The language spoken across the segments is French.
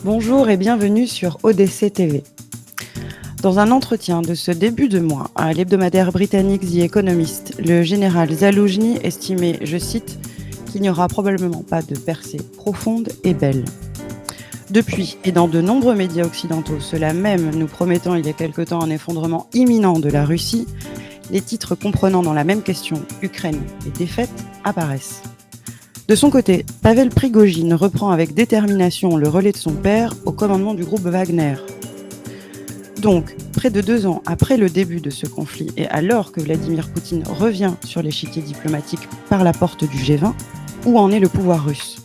Bonjour et bienvenue sur ODC TV. Dans un entretien de ce début de mois à l'hebdomadaire britannique The Economist, le général Zaloujny estimait, je cite, qu'il n'y aura probablement pas de percée profonde et belle. Depuis, et dans de nombreux médias occidentaux, cela même nous promettant il y a quelque temps un effondrement imminent de la Russie, les titres comprenant dans la même question Ukraine et défaite apparaissent. De son côté, Pavel Prigojine reprend avec détermination le relais de son père au commandement du groupe Wagner. Donc, près de 2 ans après le début de ce conflit et alors que Vladimir Poutine revient sur l'échiquier diplomatique par la porte du G20, où en est le pouvoir russe ?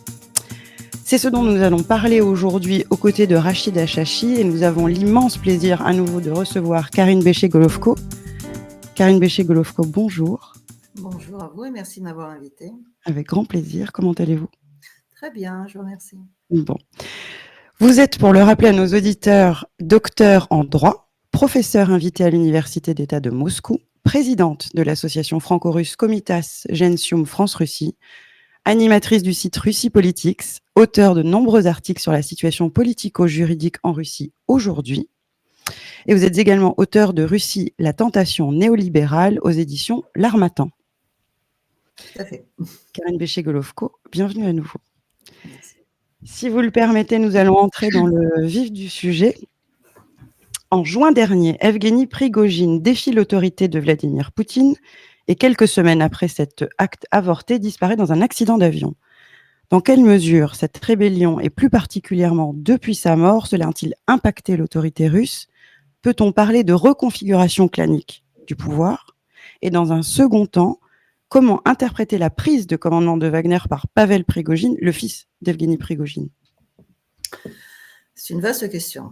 C'est ce dont nous allons parler aujourd'hui aux côtés de Rachid Achachi et nous avons l'immense plaisir à nouveau de recevoir Karine Béché-Golovko. Karine Béché-Golovko, bonjour. Bonjour à vous et merci de m'avoir invité. Avec grand plaisir, comment allez-vous ? Très bien, je vous remercie. Bon. Vous êtes, pour le rappeler à nos auditeurs, docteur en droit, professeur invité à l'Université d'État de Moscou, présidente de l'association franco-russe Comitas Gentium France-Russie, animatrice du site Russie Politics, auteur de nombreux articles sur la situation politico-juridique en Russie aujourd'hui. Et vous êtes également auteur de Russie, la tentation néolibérale aux éditions L'Harmattan. Tout à fait. Karine Béché-Golovko, bienvenue à nouveau. Merci. Si vous le permettez, nous allons entrer dans le vif du sujet. En juin dernier, Evgeny Prigojine défie l'autorité de Vladimir Poutine et quelques semaines après cet acte avorté, disparaît dans un accident d'avion. Dans quelle mesure cette rébellion, et plus particulièrement depuis sa mort, cela a-t-il impacté l'autorité russe ? Peut-on parler de reconfiguration clanique du pouvoir ? Et dans un second temps, comment interpréter la prise de commandement de Wagner par Pavel Prigojine, le fils d'Evgeny Prigojine ? C'est une vaste question.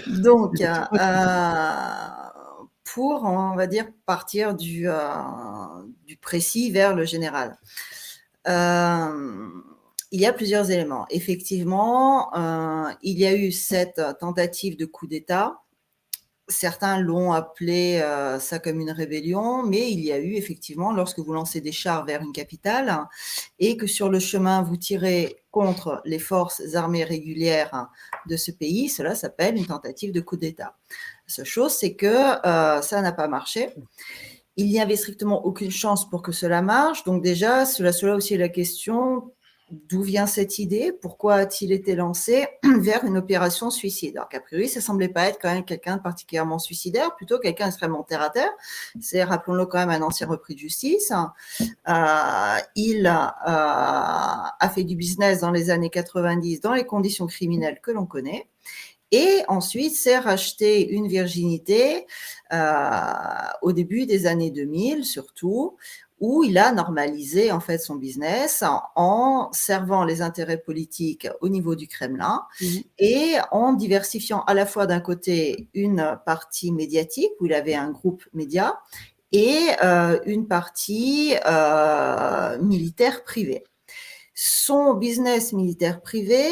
Donc, pour, on va dire, partir du précis vers le général. Il y a plusieurs éléments. Effectivement, il y a eu cette tentative de coup d'État. Certains l'ont appelé ça comme une rébellion, mais il y a eu effectivement, lorsque vous lancez des chars vers une capitale et que sur le chemin vous tirez contre les forces armées régulières de ce pays, cela s'appelle une tentative de coup d'État. La seule chose, c'est que ça n'a pas marché. Il n'y avait strictement aucune chance pour que cela marche. Donc déjà, cela aussi la question, d'où vient cette idée ? Pourquoi a-t-il été lancé vers une opération suicide ? Alors qu'a priori, ça semblait pas être quand même quelqu'un de particulièrement suicidaire, plutôt quelqu'un extrêmement terre-à-terre. C'est, rappelons-le, quand même un ancien repris de justice. Il a fait du business dans les années 90 dans les conditions criminelles que l'on connaît. Et ensuite, s'est racheté une virginité au début des années 2000, surtout, où il a normalisé en fait son business en servant les intérêts politiques au niveau du Kremlin et en diversifiant à la fois d'un côté une partie médiatique où il avait un groupe média et une partie militaire privée. Son business militaire privé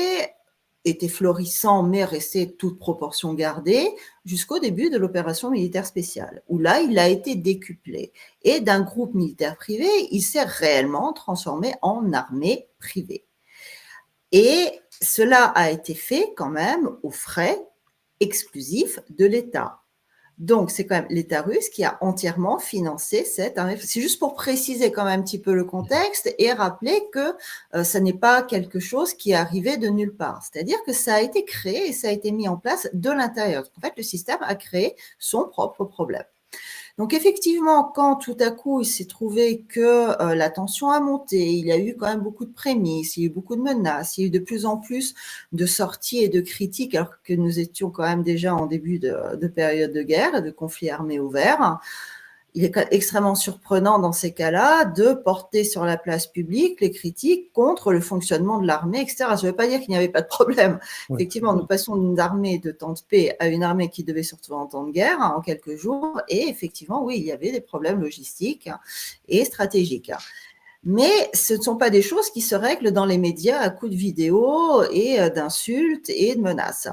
était florissant, mais restait toute proportion gardée, jusqu'au début de l'opération militaire spéciale, où là, il a été décuplé. Et d'un groupe militaire privé, il s'est réellement transformé en armée privée. Et cela a été fait quand même aux frais exclusifs de l'État. Donc, c'est quand même l'État russe qui a entièrement financé cette armée. C'est juste pour préciser quand même un petit peu le contexte et rappeler que ça n'est pas quelque chose qui est arrivé de nulle part. C'est-à-dire que ça a été créé et ça a été mis en place de l'intérieur. En fait, le système a créé son propre problème. Donc effectivement, quand tout à coup il s'est trouvé que la tension a monté, il y a eu quand même beaucoup de prémices, il y a eu beaucoup de menaces, il y a eu de plus en plus de sorties et de critiques, alors que nous étions quand même déjà en début de période de guerre et de conflit armé ouvert. Il est extrêmement surprenant dans ces cas-là de porter sur la place publique les critiques contre le fonctionnement de l'armée, etc. Je ne veux pas dire qu'il n'y avait pas de problème. Oui. Effectivement, nous passons d'une armée de temps de paix à une armée qui devait se retrouver en temps de guerre en quelques jours. Et effectivement, oui, il y avait des problèmes logistiques et stratégiques. Mais ce ne sont pas des choses qui se règlent dans les médias à coups de vidéos et d'insultes et de menaces.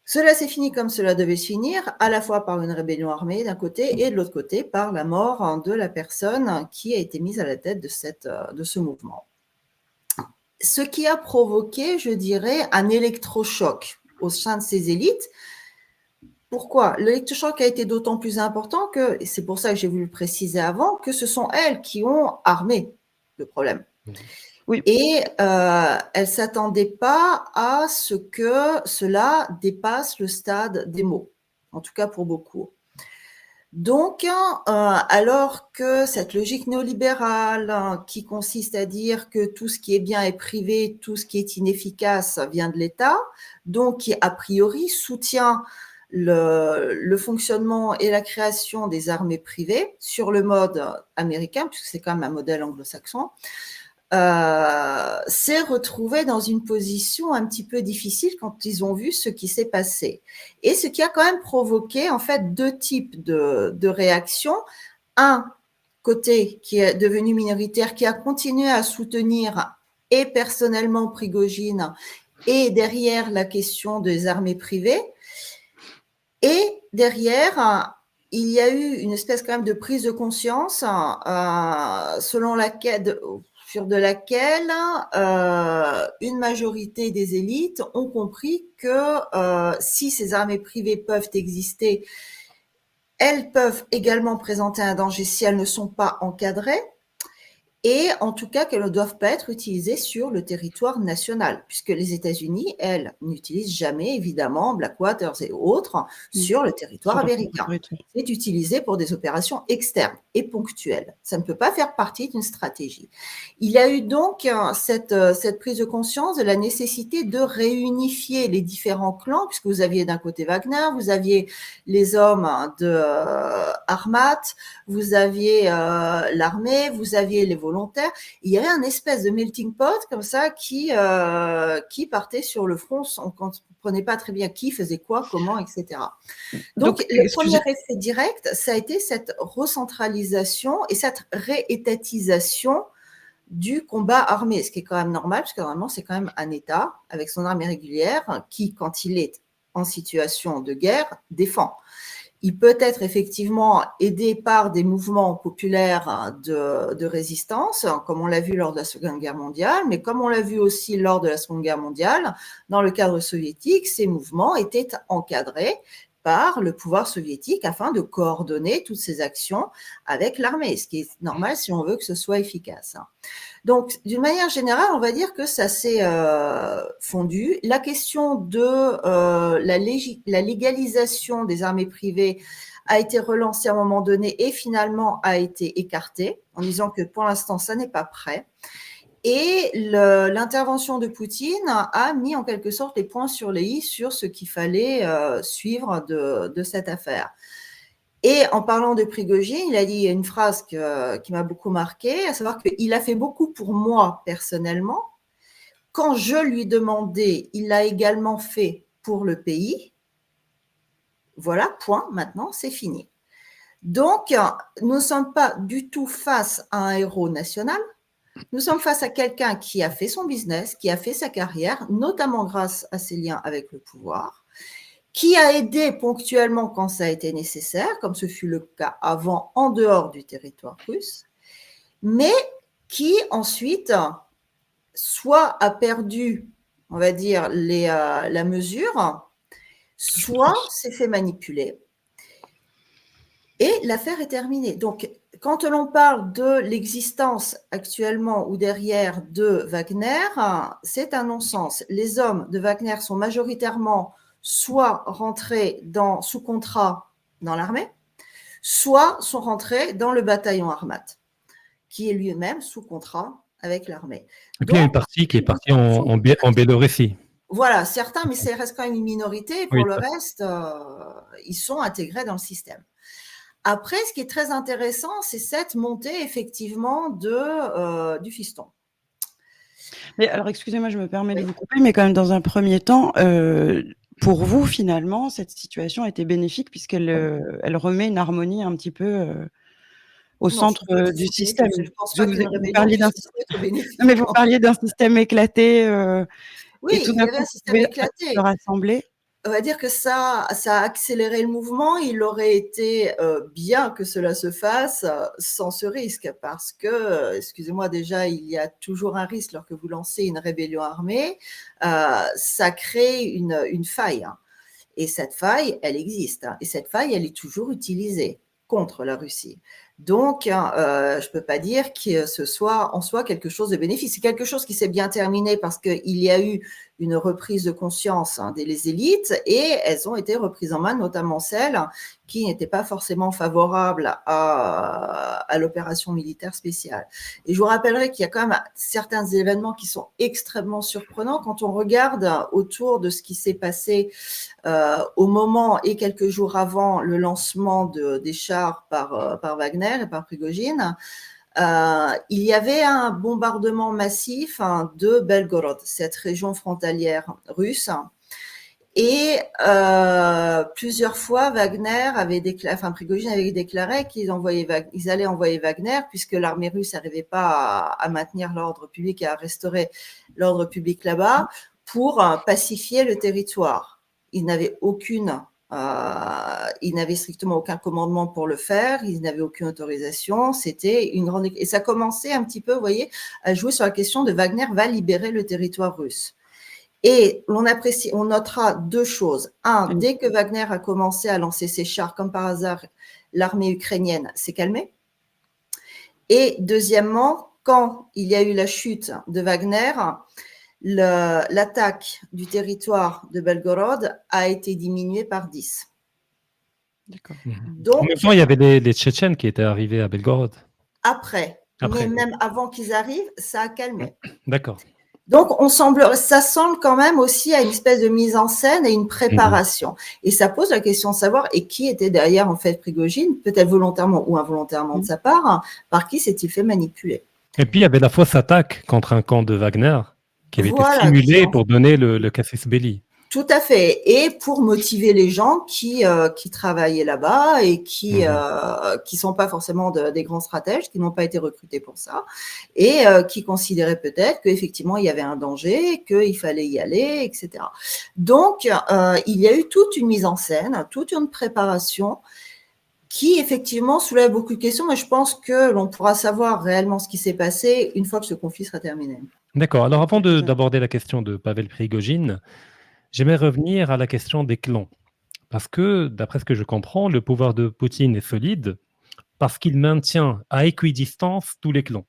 Cela s'est fini comme cela devait se finir, à la fois par une rébellion armée d'un côté et de l'autre côté par la mort de la personne qui a été mise à la tête de ce mouvement. ce qui a provoqué, je dirais, un électrochoc au sein de ces élites. Pourquoi? L'électrochoc a été d'autant plus important que, et c'est pour ça que j'ai voulu le préciser avant, que ce sont elles qui ont armé le problème. Oui. Et elles ne s'attendaient pas à ce que cela dépasse le stade des mots, en tout cas pour beaucoup. Donc, alors que cette logique néolibérale qui consiste à dire que tout ce qui est bien est privé, tout ce qui est inefficace vient de l'État, donc qui a priori soutient le fonctionnement et la création des armées privées sur le mode américain, puisque c'est quand même un modèle anglo-saxon, s'est retrouvé dans une position un petit peu difficile quand ils ont vu ce qui s'est passé. Et ce qui a quand même provoqué en fait deux types de réactions. Un côté qui est devenu minoritaire, qui a continué à soutenir et personnellement Prigojine et derrière la question des armées privées. Et derrière, il y a eu une espèce quand même de prise de conscience selon laquelle de laquelle une majorité des élites ont compris que si ces armées privées peuvent exister, elles peuvent également présenter un danger si elles ne sont pas encadrées, et en tout cas qu'elles ne doivent pas être utilisées sur le territoire national, puisque les États-Unis, elles, n'utilisent jamais, évidemment, Blackwaters et autres, sur le territoire américain. C'est utilisé pour des opérations externes et ponctuelles. Ça ne peut pas faire partie d'une stratégie. Il y a eu donc cette prise de conscience de la nécessité de réunifier les différents clans, puisque vous aviez d'un côté Wagner, vous aviez les hommes de Armat, vous aviez l'armée, vous aviez les volontaires. Il y avait un espèce de melting pot comme ça qui partait sur le front. On ne comprenait pas très bien qui faisait quoi, comment, etc. Donc le premier effet direct, ça a été cette recentralisation et cette réétatisation du combat armé, ce qui est quand même normal, parce que normalement, c'est quand même un État avec son armée régulière qui, quand il est en situation de guerre, défend. Il peut être effectivement aidé par des mouvements populaires de résistance, comme on l'a vu lors de la Seconde Guerre mondiale, mais comme on l'a vu aussi lors de la Seconde Guerre mondiale, dans le cadre soviétique, ces mouvements étaient encadrés par le pouvoir soviétique afin de coordonner toutes ces actions avec l'armée, ce qui est normal si on veut que ce soit efficace. Donc, d'une manière générale, on va dire que ça s'est fondu. La question de la légalisation des armées privées a été relancée à un moment donné et finalement a été écartée en disant que pour l'instant, ça n'est pas prêt. Et l'intervention de Poutine a mis en quelque sorte les points sur les i sur ce qu'il fallait suivre de cette affaire. Et en parlant de Prigojine, il a dit une phrase qui m'a beaucoup marquée, à savoir qu'il a fait beaucoup pour moi personnellement. Quand je lui demandais, il l'a également fait pour le pays. Voilà, point, maintenant c'est fini. Donc, nous ne sommes pas du tout face à un héros national. Nous sommes face à quelqu'un qui a fait son business, qui a fait sa carrière, notamment grâce à ses liens avec le pouvoir, qui a aidé ponctuellement quand ça a été nécessaire, comme ce fut le cas avant en dehors du territoire russe, mais qui ensuite soit a perdu, on va dire, la mesure, soit s'est fait manipuler. Et l'affaire est terminée. Donc, quand l'on parle de l'existence actuellement ou derrière de Wagner, c'est un non-sens. Les hommes de Wagner sont majoritairement soit rentrés sous contrat dans l'armée, soit sont rentrés dans le bataillon Armat, qui est lui-même sous contrat avec l'armée. Et puis il y a une partie qui est partie en Biélorussie. Voilà, certains, mais ça reste quand même une minorité. Et pour le reste, ils sont intégrés dans le système. Après, ce qui est très intéressant, c'est cette montée effectivement du fiston. Mais alors, excusez-moi, je me permets de vous couper, mais quand même, dans un premier temps, pour vous, finalement, cette situation était bénéfique puisqu'elle elle remet une harmonie un petit peu au centre du système. Vous parliez d'un système éclaté. Oui, et tout il y avait un système éclaté. Se rassembler. On va dire que ça a accéléré le mouvement. Il aurait été bien que cela se fasse sans ce risque, parce que, excusez-moi, déjà, il y a toujours un risque lorsque vous lancez une rébellion armée. Ça crée une faille. Et cette faille, elle existe. Et cette faille, elle est toujours utilisée contre la Russie. Donc, je ne peux pas dire que ce soit en soi quelque chose de bénéfique. C'est quelque chose qui s'est bien terminé parce qu'il y a eu une reprise de conscience des élites et elles ont été reprises en main, notamment celles qui n'étaient pas forcément favorables à l'opération militaire spéciale. Et je vous rappellerai qu'il y a quand même certains événements qui sont extrêmement surprenants quand on regarde autour de ce qui s'est passé au moment et quelques jours avant le lancement des chars par Wagner et par Prigojine. Il y avait un bombardement massif de Belgorod, cette région frontalière russe. Et plusieurs fois, Prigojine avait déclaré qu'ils allaient envoyer Wagner puisque l'armée russe n'arrivait pas à maintenir l'ordre public et à restaurer l'ordre public là-bas pour pacifier le territoire. Ils n'avaient strictement aucun commandement pour le faire, ils n'avaient aucune autorisation, c'était une grande... Et ça commençait un petit peu, vous voyez, à jouer sur la question de Wagner va libérer le territoire russe. Et on notera deux choses. Un, dès que Wagner a commencé à lancer ses chars, comme par hasard, l'armée ukrainienne s'est calmée. Et deuxièmement, quand il y a eu la chute de Wagner, l'attaque du territoire de Belgorod a été diminuée par 10. D'accord. Donc, en même temps, il y avait les Tchétchènes qui étaient arrivés à Belgorod. Après. Mais même avant qu'ils arrivent, ça a calmé. D'accord. Donc, ça semble quand même aussi à une espèce de mise en scène et une préparation. Et ça pose la question de savoir, et qui était derrière, en fait, Prigojine, peut-être volontairement ou involontairement de sa part, par qui s'est-il fait manipuler. Et puis, il y avait la fausse attaque contre un camp de Wagner qui avait été simulé pour donner le casus belli. Tout à fait. Et pour motiver les gens qui travaillaient là-bas et qui sont pas forcément des grands stratèges, qui n'ont pas été recrutés pour ça et qui considéraient peut-être qu'effectivement il y avait un danger, qu'il fallait y aller, etc. Donc, il y a eu toute une mise en scène, toute une préparation qui effectivement soulève beaucoup de questions, mais je pense que l'on pourra savoir réellement ce qui s'est passé une fois que ce conflit sera terminé. D'accord. Alors, avant d'aborder la question de Pavel Prigojine, j'aimerais revenir à la question des clans. Parce que, d'après ce que je comprends, le pouvoir de Poutine est solide parce qu'il maintient à équidistance tous les clans.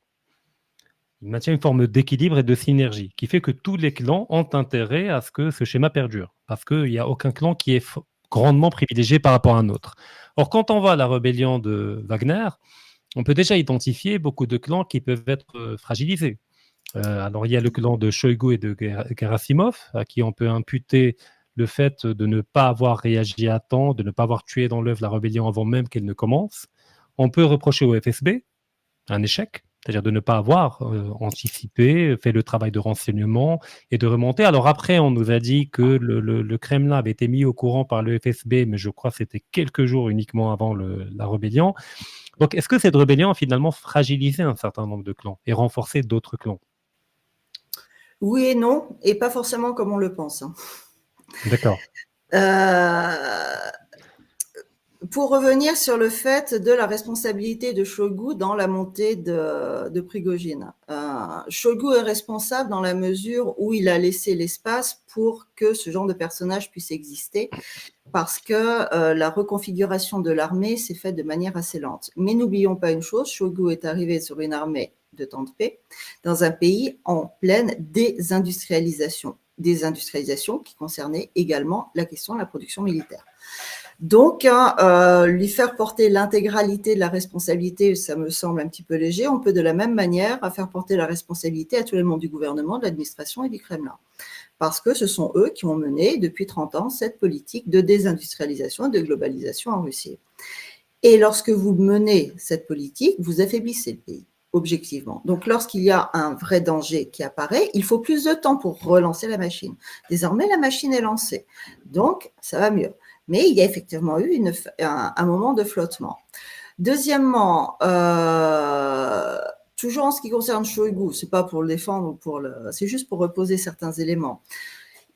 Il maintient une forme d'équilibre et de synergie qui fait que tous les clans ont intérêt à ce que ce schéma perdure. Parce qu'il n'y a aucun clan qui est grandement privilégié par rapport à un autre. Or, quand on voit à la rébellion de Wagner, on peut déjà identifier beaucoup de clans qui peuvent être fragilisés. Alors, il y a le clan de Shoigu et de Gerasimov, à qui on peut imputer le fait de ne pas avoir réagi à temps, de ne pas avoir tué dans l'œuf la rébellion avant même qu'elle ne commence. On peut reprocher au FSB un échec, c'est-à-dire de ne pas avoir anticipé, fait le travail de renseignement et de remonter. Alors après, on nous a dit que le Kremlin avait été mis au courant par le FSB, mais je crois que c'était quelques jours uniquement avant la rébellion. Donc, est-ce que cette rébellion a finalement fragilisé un certain nombre de clans et renforcé d'autres clans ? Oui et non, et pas forcément comme on le pense. D'accord. Pour revenir sur le fait de la responsabilité de Shoigu dans la montée de Prigojine. Shoigu est responsable dans la mesure où il a laissé l'espace pour que ce genre de personnage puisse exister, parce que la reconfiguration de l'armée s'est faite de manière assez lente. Mais n'oublions pas une chose, Shoigu est arrivé sur une armée de temps de paix dans un pays en pleine désindustrialisation. Désindustrialisation qui concernait également la question de la production militaire. Donc, lui faire porter l'intégralité de la responsabilité, ça me semble un petit peu léger. On peut de la même manière faire porter la responsabilité à tous les membres du gouvernement, de l'administration et du Kremlin. Parce que ce sont eux qui ont mené depuis 30 ans cette politique de désindustrialisation et de globalisation en Russie. Et lorsque vous menez cette politique, vous affaiblissez le pays, objectivement. Donc, lorsqu'il y a un vrai danger qui apparaît, il faut plus de temps pour relancer la machine. Désormais, la machine est lancée. Donc, ça va mieux. Mais il y a effectivement eu un moment de flottement. Deuxièmement, toujours en ce qui concerne Shoigu, c'est pas pour le défendre, c'est juste pour reposer certains éléments.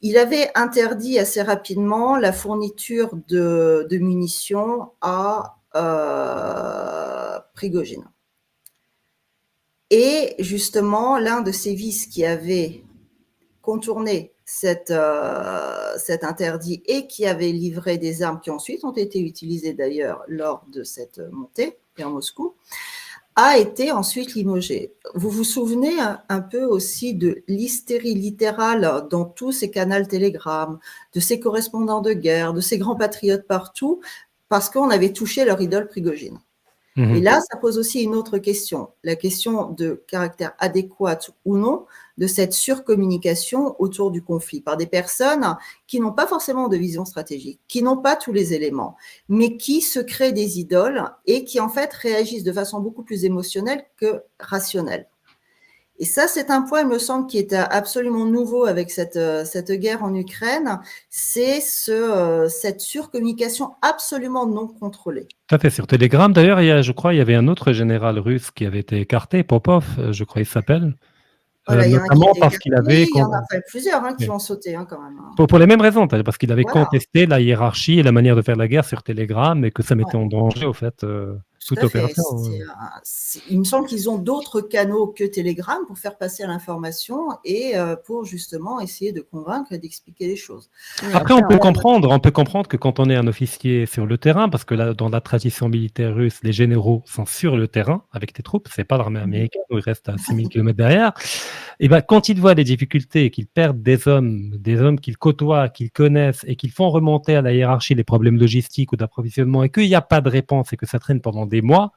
il avait interdit assez rapidement la fourniture de munitions à Prigojine. Et justement, l'un de ces vices qui avait contourné cet interdit et qui avait livré des armes qui ensuite ont été utilisées d'ailleurs lors de cette montée vers Moscou, a été ensuite limogé. Vous vous souvenez un peu aussi de l'hystérie littérale dans tous ces canaux Telegram, de ces correspondants de guerre, de ces grands patriotes partout, parce qu'on avait touché leur idole Prigojine. Et là, ça pose aussi une autre question, la question de caractère adéquat ou non de cette surcommunication autour du conflit par des personnes qui n'ont pas forcément de vision stratégique, qui n'ont pas tous les éléments, mais qui se créent des idoles et qui en fait réagissent de façon beaucoup plus émotionnelle que rationnelle. Et ça, c'est un point, il me semble, qui est absolument nouveau avec cette guerre en Ukraine, c'est cette surcommunication absolument non contrôlée. Tout à fait. Sur Telegram, d'ailleurs, je crois, il y avait un autre général russe qui avait été écarté, Popov, je crois il s'appelle. Voilà, Notamment parce qu'il avait... Il y en a fait plusieurs qui ont sauté quand même. Pour les mêmes raisons, parce qu'il avait contesté la hiérarchie et la manière de faire la guerre sur Telegram et que ça mettait en danger, au fait, toute opération. Il me semble qu'ils ont d'autres canaux que Telegram pour faire passer l'information et pour justement essayer de convaincre et d'expliquer les choses. Après, on peut comprendre que quand on est un officier sur le terrain, parce que là, dans la tradition militaire russe, les généraux sont sur le terrain avec des troupes, c'est pas l'armée américaine où ils restent à 6000 km derrière. Et ben, quand ils voient des difficultés, qu'ils perdent des hommes qu'ils côtoient, qu'ils connaissent et qu'ils font remonter à la hiérarchie les problèmes logistiques ou d'approvisionnement et qu'il n'y a pas de réponse et que ça traîne pendant des mois,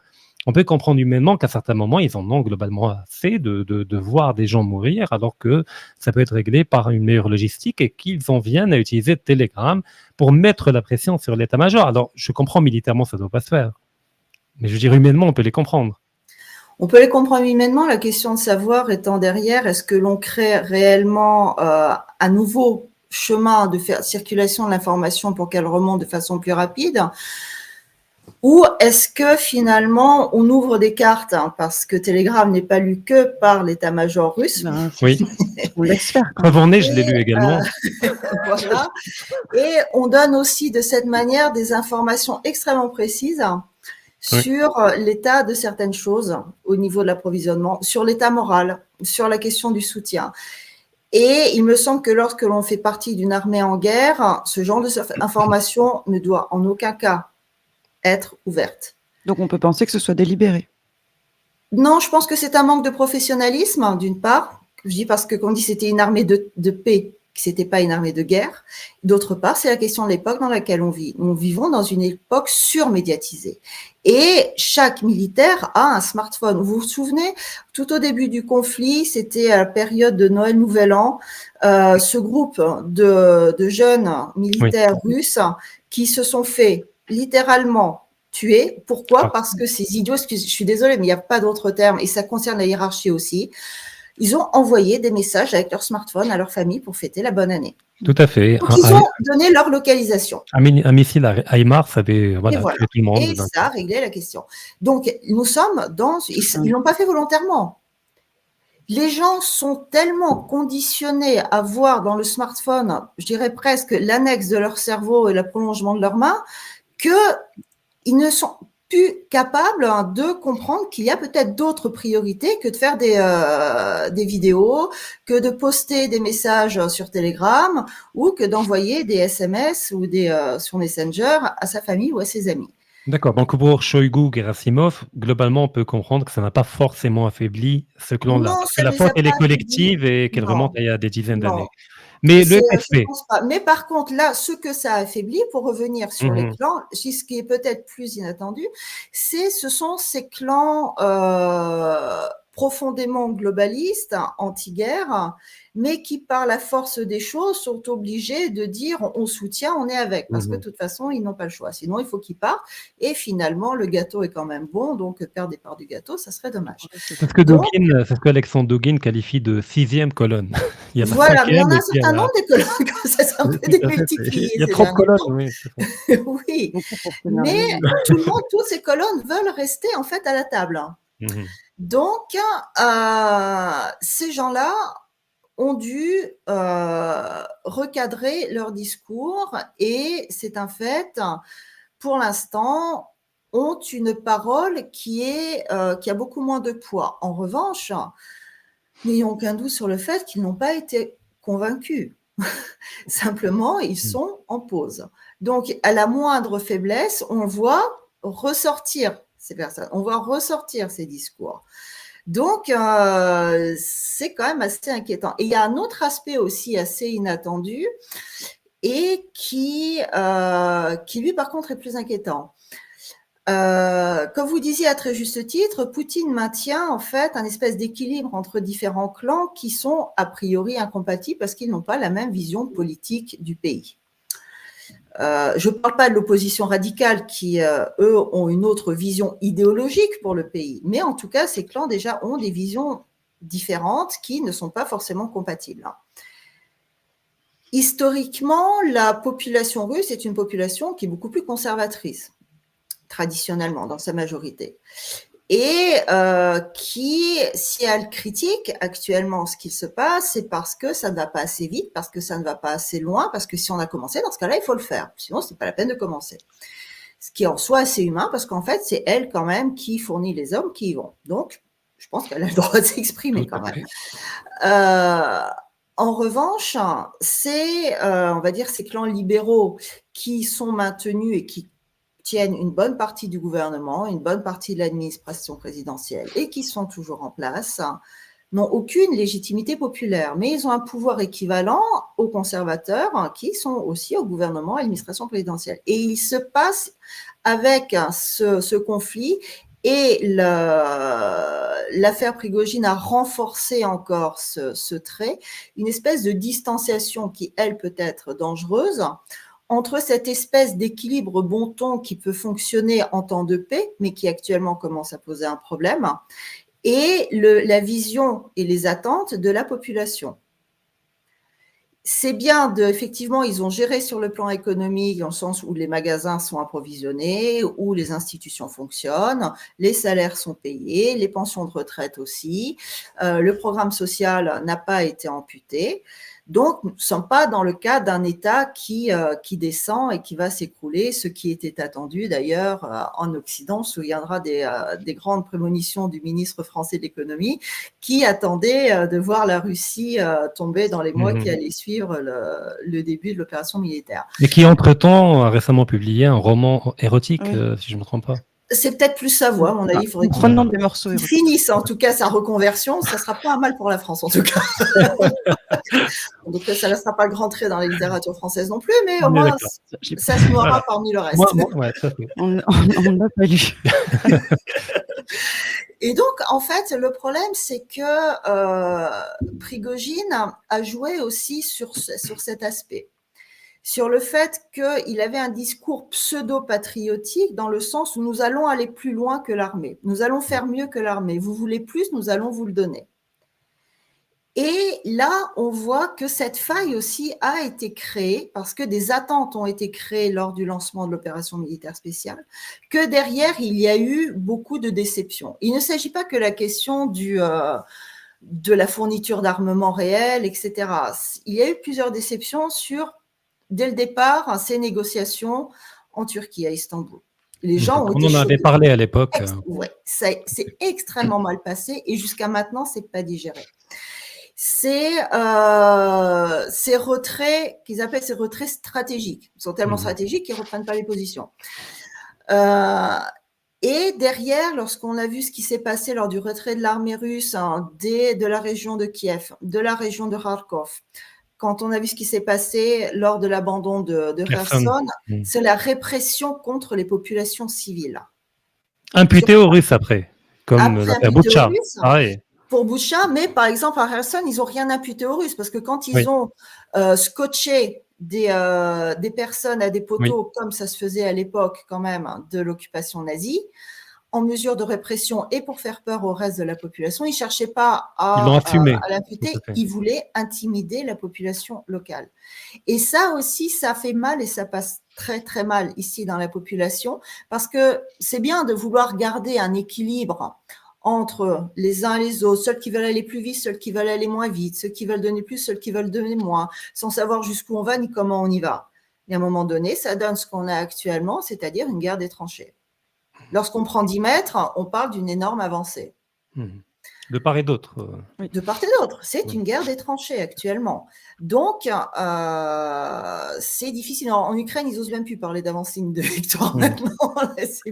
on peut comprendre humainement qu'à certains moments, ils en ont globalement assez de voir des gens mourir alors que ça peut être réglé par une meilleure logistique et qu'ils en viennent à utiliser Telegram pour mettre la pression sur l'état-major. Alors, je comprends militairement, ça ne doit pas se faire. Mais je veux dire, humainement, on peut les comprendre. On peut les comprendre humainement, la question de savoir étant derrière, est-ce que l'on crée réellement un nouveau chemin de circulation de l'information pour qu'elle remonte de façon plus rapide, ou est-ce que finalement on ouvre des cartes, parce que Telegram n'est pas lu que par l'état-major russe. Oui, on laisse faire. Je l'ai lu également. Voilà. Et on donne aussi de cette manière des informations extrêmement précises sur l'état de certaines choses au niveau de l'approvisionnement, sur l'état moral, sur la question du soutien. Et il me semble que lorsque l'on fait partie d'une armée en guerre, ce genre d'information ne doit en aucun cas être ouverte. Donc on peut penser que ce soit délibéré. Non, je pense que c'est un manque de professionnalisme, d'une part. Je dis parce que quand on dit c'était une armée de paix, que c'était pas une armée de guerre. D'autre part, c'est la question de l'époque dans laquelle on vit. Nous vivons dans une époque surmédiatisée. Et chaque militaire a un smartphone. Vous vous souvenez, tout au début du conflit, c'était à la période de Noël, Nouvel An, ce groupe de jeunes militaires russes qui se sont fait littéralement tuer. Pourquoi ? Parce que ces idiots, je suis désolée, mais il n'y a pas d'autre terme, et ça concerne la hiérarchie aussi. Ils ont envoyé des messages avec leur smartphone à leur famille pour fêter la bonne année. Tout à fait. Donc, ils ont donné leur localisation. Un missile à HIMARS avait tué tout le monde. Et ça a réglé la question. Donc, nous sommes dans... Ils ne l'ont pas fait volontairement. Les gens sont tellement conditionnés à voir dans le smartphone, je dirais presque l'annexe de leur cerveau et le prolongement de leurs mains, qu'ils ne sont plus capables de comprendre qu'il y a peut-être d'autres priorités que de faire des vidéos, que de poster des messages sur Telegram ou que d'envoyer des SMS ou sur Messenger à sa famille ou à ses amis. D'accord. Donc pour Shoigu, Gerasimov, globalement, on peut comprendre que ça n'a pas forcément affaibli ce clan-là. Parce que la faute, elle est collective et qu'elle remonte il y a des dizaines d'années. Mais le FSB. Mais par contre, là, ce que ça a affaibli, pour revenir sur les clans, ce qui est peut-être plus inattendu, ce sont ces clans profondément globalistes, anti-guerre, mais qui, par la force des choses, sont obligés de dire on soutient, on est avec, parce que de toute façon, ils n'ont pas le choix. Sinon, il faut qu'ils partent. Et finalement, le gâteau est quand même bon, donc perdre des parts du gâteau, ça serait dommage. C'est ce que Alexandre Dugin qualifie de 6e colonne. Voilà, mais il y en a un certain nombre de colonnes, comme ça, c'est un peu démultiplié. Il y a trop de colonnes, oui. Oui, mais tout le monde, toutes ces colonnes veulent rester en fait à la table. Donc, ces gens-là ont dû recadrer leur discours et c'est un fait, pour l'instant, ont une parole qui a beaucoup moins de poids. En revanche, n'ayons aucun doute sur le fait qu'ils n'ont pas été convaincus. Simplement, ils sont en pause. Donc, à la moindre faiblesse, on voit ressortir ces personnes, on voit ressortir ces discours. Donc, c'est quand même assez inquiétant. Et il y a un autre aspect aussi assez inattendu et qui lui, par contre, est plus inquiétant. Comme vous disiez à très juste titre, Poutine maintient en fait un espèce d'équilibre entre différents clans qui sont a priori incompatibles parce qu'ils n'ont pas la même vision politique du pays. Je ne parle pas de l'opposition radicale qui, eux, ont une autre vision idéologique pour le pays, mais en tout cas, ces clans déjà ont des visions différentes qui ne sont pas forcément compatibles. Historiquement, la population russe est une population qui est beaucoup plus conservatrice, traditionnellement, dans sa majorité. Et qui, si elle critique actuellement ce qui se passe, c'est parce que ça ne va pas assez vite, parce que ça ne va pas assez loin, parce que si on a commencé, dans ce cas-là, il faut le faire. Sinon, ce n'est pas la peine de commencer. Ce qui est en soi assez humain, parce qu'en fait, c'est elle quand même qui fournit les hommes qui y vont. Donc, je pense qu'elle a le droit de s'exprimer quand même. En revanche, c'est, on va dire, ces clans libéraux qui sont maintenus et qui tiennent une bonne partie du gouvernement, une bonne partie de l'administration présidentielle et qui sont toujours en place, n'ont aucune légitimité populaire, mais ils ont un pouvoir équivalent aux conservateurs qui sont aussi au gouvernement, à l'administration présidentielle. Et il se passe avec ce conflit et l'affaire Prigojine a renforcé encore ce trait, une espèce de distanciation qui, elle, peut être dangereuse, entre cette espèce d'équilibre bon ton qui peut fonctionner en temps de paix, mais qui actuellement commence à poser un problème, et la vision et les attentes de la population. C'est bien, effectivement, ils ont géré sur le plan économique, dans le sens où les magasins sont approvisionnés, où les institutions fonctionnent, les salaires sont payés, les pensions de retraite aussi, le programme social n'a pas été amputé. Donc, nous ne sommes pas dans le cas d'un État qui descend et qui va s'écrouler, ce qui était attendu d'ailleurs en Occident. On se souviendra des grandes prémonitions du ministre français de l'économie qui attendait de voir la Russie tomber dans les mois qui allaient suivre le début de l'opération militaire. Et qui, entre-temps, a récemment publié un roman érotique, si je ne me trompe pas. C'est peut-être plus sa voix, à mon avis. Il faudrait qu'il finisse, en tout cas, sa reconversion. Ça ne sera pas un mal pour la France, en tout cas. Donc, ça ne laissera pas le grand trait dans la littérature française non plus, mais au moins, ça se noiera parmi le reste. On ne l'a pas lu. Et donc, en fait, le problème, c'est que Prigojine a joué aussi sur cet aspect. Sur le fait qu'il avait un discours pseudo-patriotique dans le sens où nous allons aller plus loin que l'armée. Nous allons faire mieux que l'armée. Vous voulez plus, nous allons vous le donner. Et là, on voit que cette faille aussi a été créée parce que des attentes ont été créées lors du lancement de l'opération militaire spéciale, que derrière, il y a eu beaucoup de déceptions. Il ne s'agit pas que la question de la fourniture d'armement réel, etc. Il y a eu plusieurs déceptions dès le départ, ces négociations en Turquie, à Istanbul. Les gens ont été on en avait parlé à l'époque. Oui, c'est extrêmement mal passé et jusqu'à maintenant, ce n'est pas digéré. Ces retraits qu'ils appellent ces retraits stratégiques. Ils sont tellement stratégiques qu'ils ne reprennent pas les positions. Et derrière, lorsqu'on a vu ce qui s'est passé lors du retrait de l'armée russe de la région de Kiev, de la région de Kharkov, quand on a vu ce qui s'est passé lors de l'abandon de Kherson, c'est la répression contre les populations civiles. Imputée aux Russes après, comme l'affaire Boutcha. Pour Boutcha, mais par exemple à Kherson, ils n'ont rien imputé aux Russes parce que quand ils ont scotché des personnes à des poteaux, comme ça se faisait à l'époque quand même de l'occupation nazie, en mesure de répression et pour faire peur au reste de la population, ils ne cherchaient pas à l'imputer, ils voulaient intimider la population locale. Et ça aussi, ça fait mal et ça passe très très mal ici dans la population parce que c'est bien de vouloir garder un équilibre entre les uns et les autres, ceux qui veulent aller plus vite, ceux qui veulent aller moins vite, ceux qui veulent donner plus, ceux qui veulent donner moins, sans savoir jusqu'où on va ni comment on y va. Et à un moment donné, ça donne ce qu'on a actuellement, c'est-à-dire une guerre des tranchées. Lorsqu'on prend 10 mètres, on parle d'une énorme avancée. De part et d'autre. De part et d'autre. C'est une guerre des tranchées actuellement. Donc, c'est difficile. En Ukraine, ils n'osent même plus parler d'avancée ni de victoire maintenant.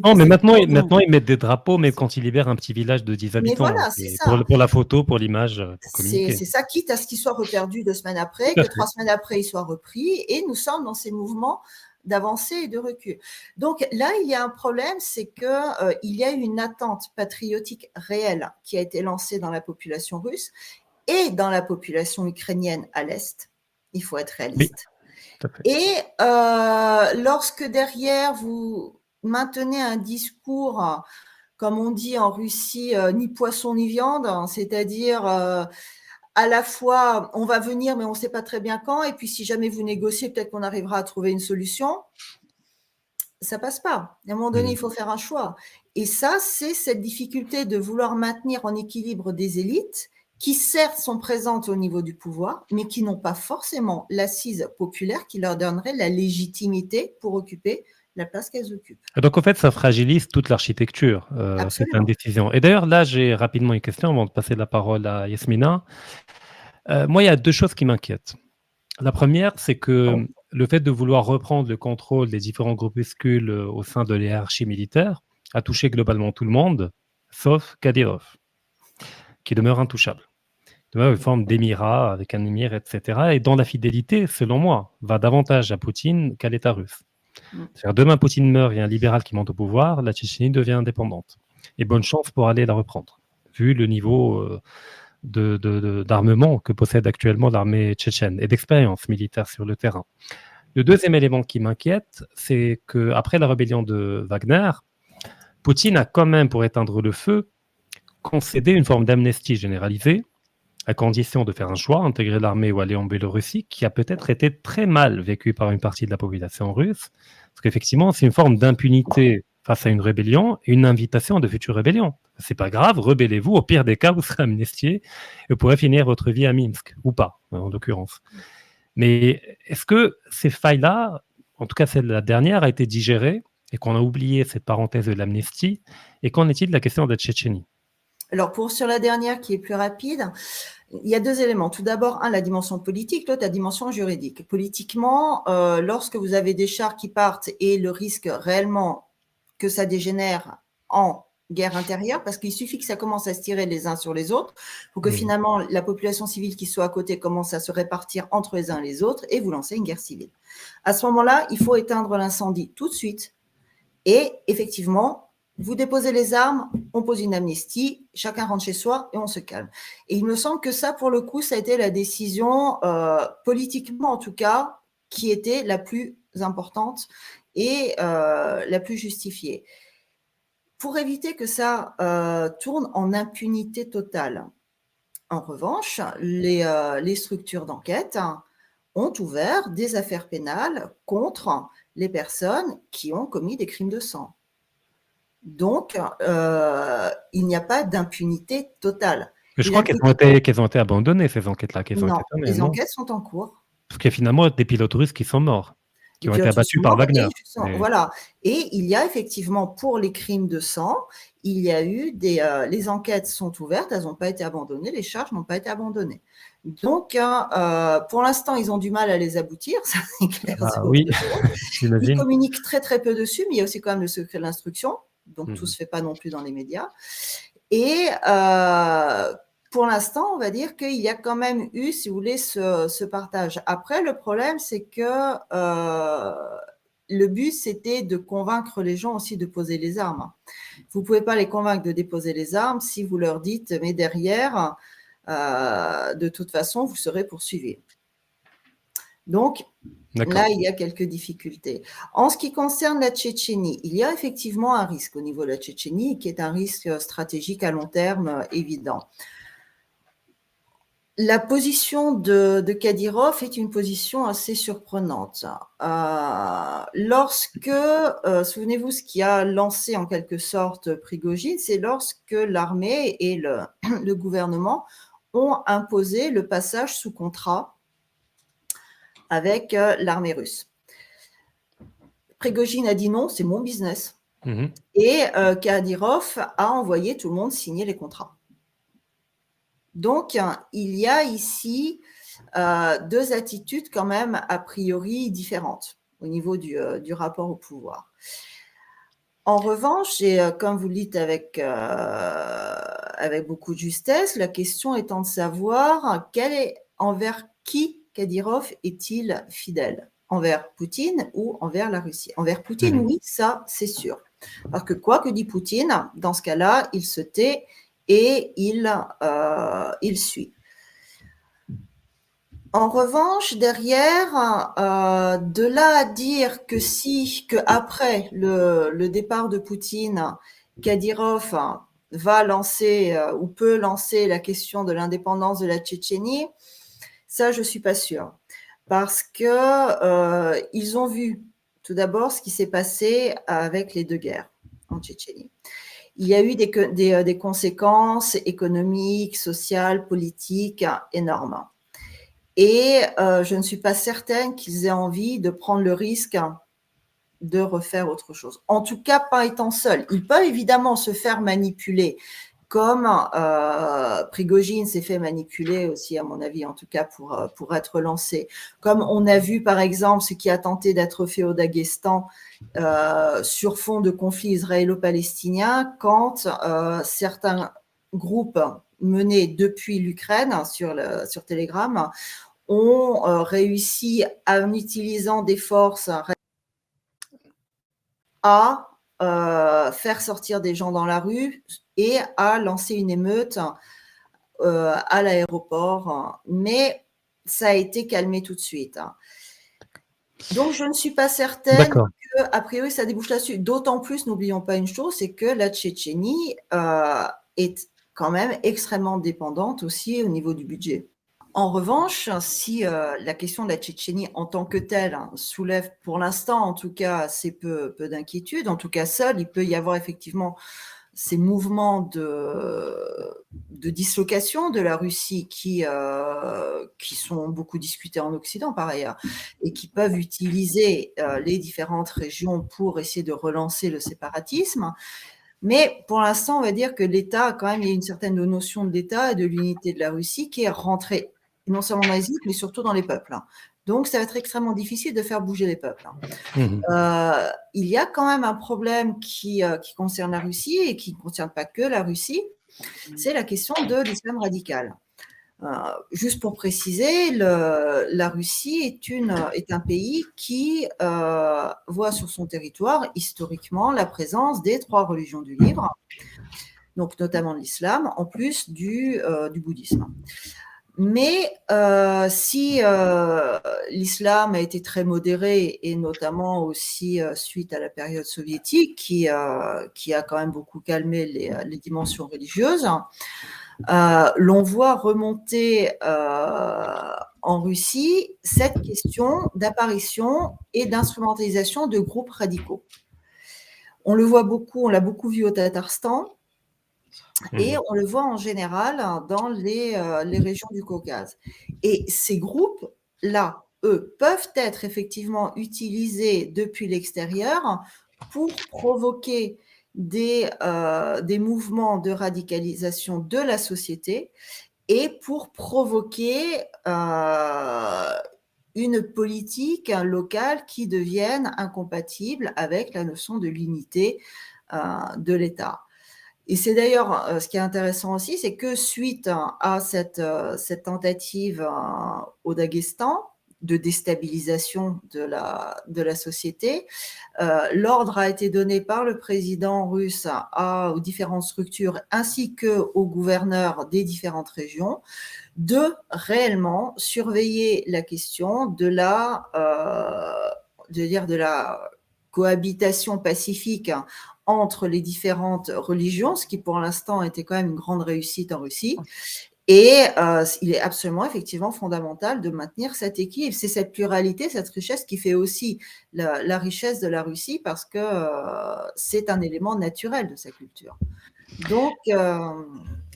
Non, mais maintenant, ils mettent des drapeaux, mais quand ils libèrent un petit village de 10 habitants. Mais voilà, c'est ça. Pour la photo, pour l'image, pour communiquer. C'est ça, quitte à ce qu'il soit reperdu 2 semaines après, que 3 semaines après, il soit repris. Et nous sommes dans ces mouvements d'avancée et de recul. Donc là, il y a un problème, c'est qu'il y a une attente patriotique réelle qui a été lancée dans la population russe et dans la population ukrainienne à l'Est. Il faut être réaliste. Oui, et lorsque derrière, vous maintenez un discours, comme on dit en Russie, ni poisson ni viande, c'est-à-dire à la fois, on va venir, mais on ne sait pas très bien quand, et puis si jamais vous négociez, peut-être qu'on arrivera à trouver une solution. Ça passe pas. À un moment donné, il faut faire un choix. Et ça, c'est cette difficulté de vouloir maintenir en équilibre des élites qui, certes, sont présentes au niveau du pouvoir, mais qui n'ont pas forcément l'assise populaire qui leur donnerait la légitimité pour occuper la place qu'elles occupent. Donc, en fait, ça fragilise toute l'architecture, cette indécision. Et d'ailleurs, là, j'ai rapidement une question avant de passer la parole à Yasmina. Moi, il y a 2 choses qui m'inquiètent. La première, c'est que le fait de vouloir reprendre le contrôle des différents groupuscules au sein de l'hiérarchie militaire a touché globalement tout le monde, sauf Kadyrov, qui demeure intouchable. Il demeure une forme d'émirat avec un émir, etc. Et dont la fidélité, selon moi, va davantage à Poutine qu'à l'État russe. C'est-à-dire, demain, Poutine meurt, il y a un libéral qui monte au pouvoir, la Tchétchénie devient indépendante. Et bonne chance pour aller la reprendre, vu le niveau d'armement que possède actuellement l'armée tchétchène et d'expérience militaire sur le terrain. Le deuxième élément qui m'inquiète, c'est qu'après la rébellion de Wagner, Poutine a quand même, pour éteindre le feu, concédé une forme d'amnistie généralisée, à condition de faire un choix, intégrer l'armée ou aller en Biélorussie, qui a peut-être été très mal vécu par une partie de la population russe, parce qu'effectivement, c'est une forme d'impunité face à une rébellion et une invitation à de futures rébellions. C'est pas grave, rebellez-vous, au pire des cas, vous serez amnistié et vous pourrez finir votre vie à Minsk, ou pas, en l'occurrence. Mais est-ce que ces failles-là, en tout cas celle la dernière, a été digérée et qu'on a oublié cette parenthèse de l'amnistie? Et qu'en est-il de la question de la Tchétchénie? Alors, sur la dernière qui est plus rapide, il y a 2 éléments. Tout d'abord, la dimension politique, l'autre, la dimension juridique. Politiquement, lorsque vous avez des chars qui partent et le risque réellement que ça dégénère en guerre intérieure, parce qu'il suffit que ça commence à se tirer les uns sur les autres pour que finalement la population civile qui soit à côté commence à se répartir entre les uns et les autres et vous lancez une guerre civile. À ce moment-là, il faut éteindre l'incendie tout de suite et effectivement, vous déposez les armes, on pose une amnistie, chacun rentre chez soi et on se calme. Et il me semble que ça, pour le coup, ça a été la décision, politiquement en tout cas, qui était la plus importante et la plus justifiée. Pour éviter que ça tourne en impunité totale. En revanche, les structures d'enquête ont ouvert des affaires pénales contre les personnes qui ont commis des crimes de sang. Donc, il n'y a pas d'impunité totale. Mais je crois qu'elles ont été abandonnées, ces enquêtes-là. Non, les enquêtes sont en cours. Parce qu'il y a finalement des pilotes russes qui sont morts, qui ont été abattus par Wagner. Voilà. Et il y a effectivement, pour les crimes de sang, il y a eu les enquêtes sont ouvertes, elles n'ont pas été abandonnées, les charges n'ont pas été abandonnées. Donc, pour l'instant, ils ont du mal à les aboutir, ça c'est clair. Oui, ils communiquent très très peu dessus, mais il y a aussi quand même le secret de l'instruction, donc tout ne se fait pas non plus dans les médias. Et pour l'instant, on va dire qu'il y a quand même eu, si vous voulez, ce partage. Après, le problème, c'est que le but, c'était de convaincre les gens aussi de poser les armes. Vous ne pouvez pas les convaincre de déposer les armes si vous leur dites « mais derrière, de toute façon, vous serez poursuivis ». Donc, là, il y a quelques difficultés. En ce qui concerne la Tchétchénie, il y a effectivement un risque au niveau de la Tchétchénie qui est un risque stratégique à long terme évident. La position de Kadyrov est une position assez surprenante. Souvenez-vous, ce qui a lancé en quelque sorte Prigojine, c'est lorsque l'armée et le gouvernement ont imposé le passage sous contrat avec l'armée russe. Prigojine a dit non, c'est mon business. Et Kadyrov a envoyé tout le monde signer les contrats. Donc, il y a ici deux attitudes quand même a priori différentes au niveau du rapport au pouvoir. En revanche, et comme vous le dites avec beaucoup de justesse, la question étant de savoir envers qui Kadyrov est-il fidèle? Envers Poutine ou envers la Russie? Envers Poutine, oui, ça c'est sûr. Parce que quoi que dit Poutine, dans ce cas-là, il se tait et il suit. En revanche, derrière, de là à dire que après le départ de Poutine, Kadyrov va lancer ou peut lancer la question de l'indépendance de la Tchétchénie, ça, je suis pas sûre. Parce que ils ont vu tout d'abord ce qui s'est passé avec les deux guerres en Tchétchénie. Il y a eu des conséquences économiques, sociales, politiques énormes. Et je ne suis pas certaine qu'ils aient envie de prendre le risque de refaire autre chose. En tout cas, pas étant seuls. Ils peuvent évidemment se faire manipuler, comme Prigojine s'est fait manipuler aussi, à mon avis, en tout cas pour être lancé. Comme on a vu, par exemple, ce qui a tenté d'être fait au Daghestan sur fond de conflit israélo-palestinien, quand certains groupes menés depuis l'Ukraine sur Telegram ont réussi, en utilisant des forces, à faire sortir des gens dans la rue et à lancer une émeute à l'aéroport. Mais ça a été calmé tout de suite. Donc, je ne suis pas certaine qu'a priori, ça débouche là-dessus. D'autant plus, n'oublions pas une chose, c'est que la Tchétchénie est quand même extrêmement dépendante aussi au niveau du budget. En revanche, si la question de la Tchétchénie en tant que telle soulève pour l'instant, en tout cas, assez peu d'inquiétude, en tout cas seul, il peut y avoir effectivement ces mouvements de dislocation de la Russie qui sont beaucoup discutés en Occident par ailleurs et qui peuvent utiliser les différentes régions pour essayer de relancer le séparatisme. Mais pour l'instant, on va dire que l'État, quand même, il y a une certaine notion de l'État et de l'unité de la Russie qui est rentrée non seulement dans les élites, mais surtout dans les peuples. Donc, ça va être extrêmement difficile de faire bouger les peuples. Il y a quand même un problème qui concerne la Russie et qui ne concerne pas que la Russie, c'est la question de l'islam radical. Juste pour préciser, la Russie est un pays qui voit sur son territoire historiquement la présence des 3 religions du livre, donc notamment de l'islam, en plus du bouddhisme. Mais si l'islam a été très modéré, et notamment aussi suite à la période soviétique, qui a quand même beaucoup calmé les dimensions religieuses, l'on voit remonter en Russie cette question d'apparition et d'instrumentalisation de groupes radicaux. On le voit beaucoup, on l'a beaucoup vu au Tatarstan, et on le voit en général dans les régions du Caucase. Et ces groupes-là, eux, peuvent être effectivement utilisés depuis l'extérieur pour provoquer des mouvements de radicalisation de la société et pour provoquer une politique locale qui devienne incompatible avec la notion de l'unité de l'État. Et c'est d'ailleurs ce qui est intéressant aussi, c'est que suite à cette tentative au Daghestan de déstabilisation de la société, l'ordre a été donné par le président russe aux différentes structures ainsi qu'aux gouverneurs des différentes régions de réellement surveiller la question de la cohabitation pacifique entre les différentes religions, ce qui pour l'instant était quand même une grande réussite en Russie, Et il est absolument, effectivement, fondamental de maintenir cet équilibre. C'est cette pluralité, cette richesse qui fait aussi la richesse de la Russie, parce que c'est un élément naturel de sa culture. Donc,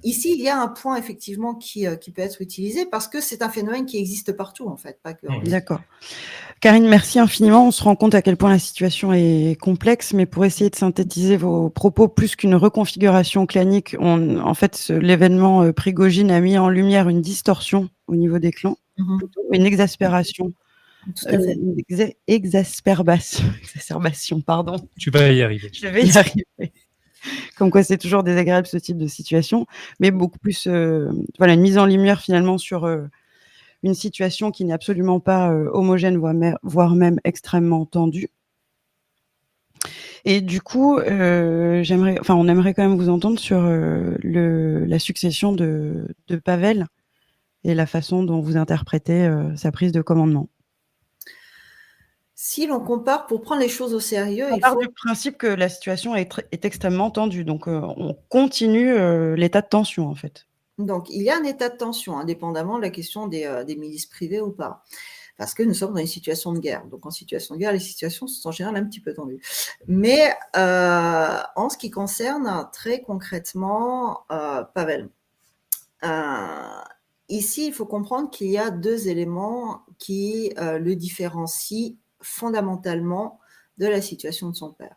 ici, il y a un point, effectivement, qui peut être utilisé, parce que c'est un phénomène qui existe partout, en fait, pas que en Russie. D'accord. Karine, merci infiniment. On se rend compte à quel point la situation est complexe, mais pour essayer de synthétiser vos propos, plus qu'une reconfiguration clanique, en fait, l'événement Prigojine a mis en lumière une distorsion au niveau des clans, plutôt une exaspération. Tout à fait. Une exacerbation, pardon. Tu vas y arriver. Je vais y arriver. Comme quoi, c'est toujours désagréable ce type de situation, mais beaucoup plus, voilà, une mise en lumière finalement sur une situation qui n'est absolument pas homogène, voire même extrêmement tendue. Et du coup, on aimerait quand même vous entendre sur la succession de Pavel et la façon dont vous interprétez sa prise de commandement. Si l'on compare, pour prendre les choses au sérieux, On part du principe que la situation est extrêmement tendue, donc on continue l'état de tension en fait. Donc, il y a un état de tension, indépendamment de la question des milices privées ou pas, parce que nous sommes dans une situation de guerre. Donc, en situation de guerre, les situations sont en général un petit peu tendues. Mais en ce qui concerne très concrètement Pavel, ici, il faut comprendre qu'il y a deux éléments qui le différencient fondamentalement de la situation de son père.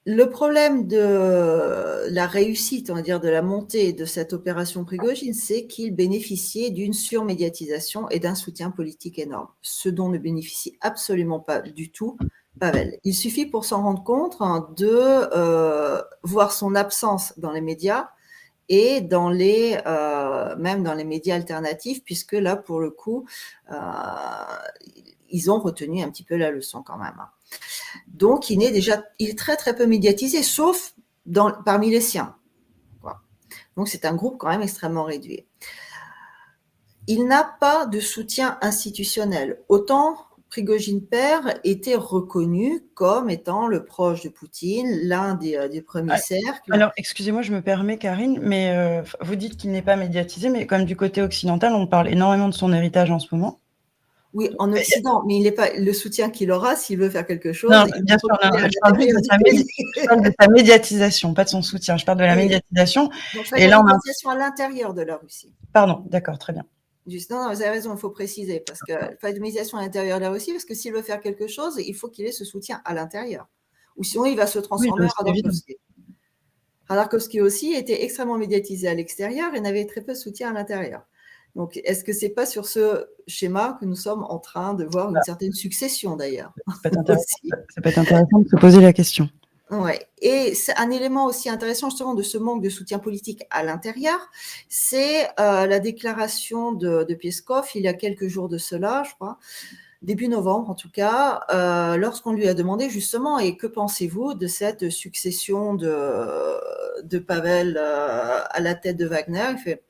Le problème de la réussite, on va dire, de la montée de cette opération Prigojine, c'est qu'il bénéficiait d'une surmédiatisation et d'un soutien politique énorme, ce dont ne bénéficie absolument pas du tout Pavel. Il suffit pour s'en rendre compte de voir son absence dans les médias et même dans les médias alternatifs, puisque là, pour le coup, ils ont retenu un petit peu la leçon quand même. Donc, il est très très peu médiatisé, sauf parmi les siens. Donc, c'est un groupe quand même extrêmement réduit. Il n'a pas de soutien institutionnel. Autant Prigojine père était reconnu comme étant le proche de Poutine, l'un des premiers cercles. Alors, excusez-moi, je me permets, Karine, mais vous dites qu'il n'est pas médiatisé, mais comme du côté occidental, on parle énormément de son héritage en ce moment. Oui, en Occident, mais il n'est pas le soutien qu'il aura s'il veut faire quelque chose. Non, bien sûr, je parle de sa médiatisation, pas de son soutien. Je parle de la médiatisation. Donc, je parle de la médiatisation à l'intérieur de la Russie. Pardon, d'accord, très bien. Non, vous avez raison, il faut préciser, parce que pas de médiation à l'intérieur de la Russie, parce que s'il veut faire quelque chose, il faut qu'il ait ce soutien à l'intérieur. Ou sinon, il va se transformer en Khodorkovsky. Khodorkovsky aussi était extrêmement médiatisé à l'extérieur et n'avait très peu de soutien à l'intérieur. Donc, est-ce que c'est pas sur ce schéma que nous sommes en train de voir une certaine succession, d'ailleurs? Ça peut être intéressant de se poser la question. Ouais. Et c'est un élément aussi intéressant justement de ce manque de soutien politique à l'intérieur, c'est la déclaration de Peskov il y a quelques jours de cela, je crois, début novembre en tout cas, lorsqu'on lui a demandé justement, et que pensez-vous de cette succession de Pavel à la tête de Wagner? Il fait,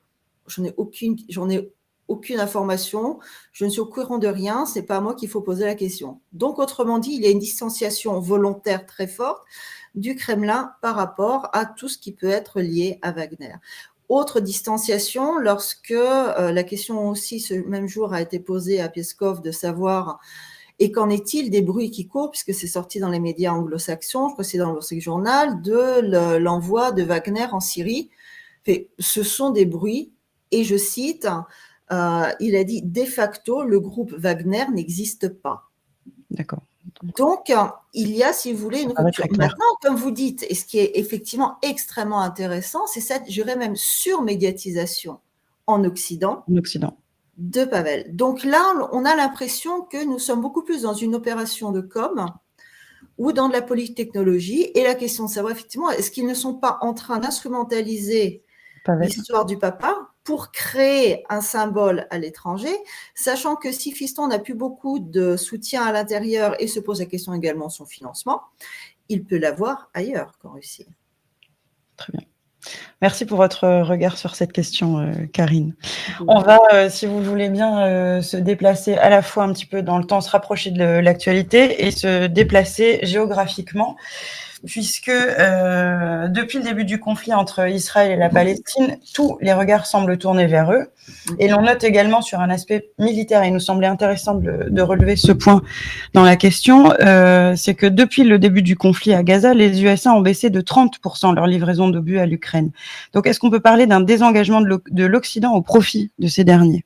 j'en ai aucune information, je ne suis au courant de rien, c'est pas à moi qu'il faut poser la question. Donc, autrement dit, il y a une distanciation volontaire très forte du Kremlin par rapport à tout ce qui peut être lié à Wagner. Autre distanciation, lorsque la question aussi ce même jour a été posée à Peskov de savoir, et qu'en est-il des bruits qui courent, puisque c'est sorti dans les médias anglo-saxons, je crois que c'est dans le Wall Street Journal, de l'envoi de Wagner en Syrie. Ce sont des bruits, et je cite, il a dit, de facto, le groupe Wagner n'existe pas. D'accord. Donc, il y a, si vous voulez, une rupture. Maintenant, comme vous dites, et ce qui est effectivement extrêmement intéressant, c'est cette, je dirais même, surmédiatisation en Occident de Pavel. Donc là, on a l'impression que nous sommes beaucoup plus dans une opération de com ou dans de la polittechnologie, et la question de savoir, effectivement, est-ce qu'ils ne sont pas en train d'instrumentaliser l'histoire du papa pour créer un symbole à l'étranger, sachant que si Fiston n'a plus beaucoup de soutien à l'intérieur et se pose la question également de son financement, il peut l'avoir ailleurs qu'en Russie. Très bien. Merci pour votre regard sur cette question, Karine. On va, si vous voulez bien, se déplacer à la fois un petit peu dans le temps, se rapprocher de l'actualité et se déplacer géographiquement. puisque depuis le début du conflit entre Israël et la Palestine, tous les regards semblent tourner vers eux. Et l'on note également sur un aspect militaire, et il nous semblait intéressant de relever ce point dans la question, c'est que depuis le début du conflit à Gaza, les USA ont baissé de 30% leur livraison d'obus à l'Ukraine. Donc est-ce qu'on peut parler d'un désengagement de l'Occident au profit de ces derniers ?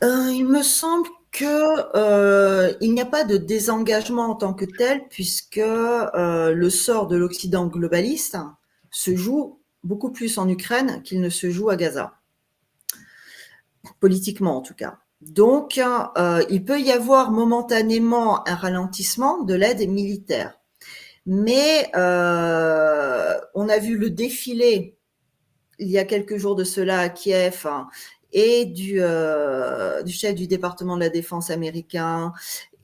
Il me semble qu'il n'y a pas de désengagement en tant que tel, puisque le sort de l'Occident globaliste se joue beaucoup plus en Ukraine qu'il ne se joue à Gaza, politiquement en tout cas. Donc, il peut y avoir momentanément un ralentissement de l'aide militaire. Mais on a vu le défilé, il y a quelques jours de cela à Kiev, et du chef du département de la défense américain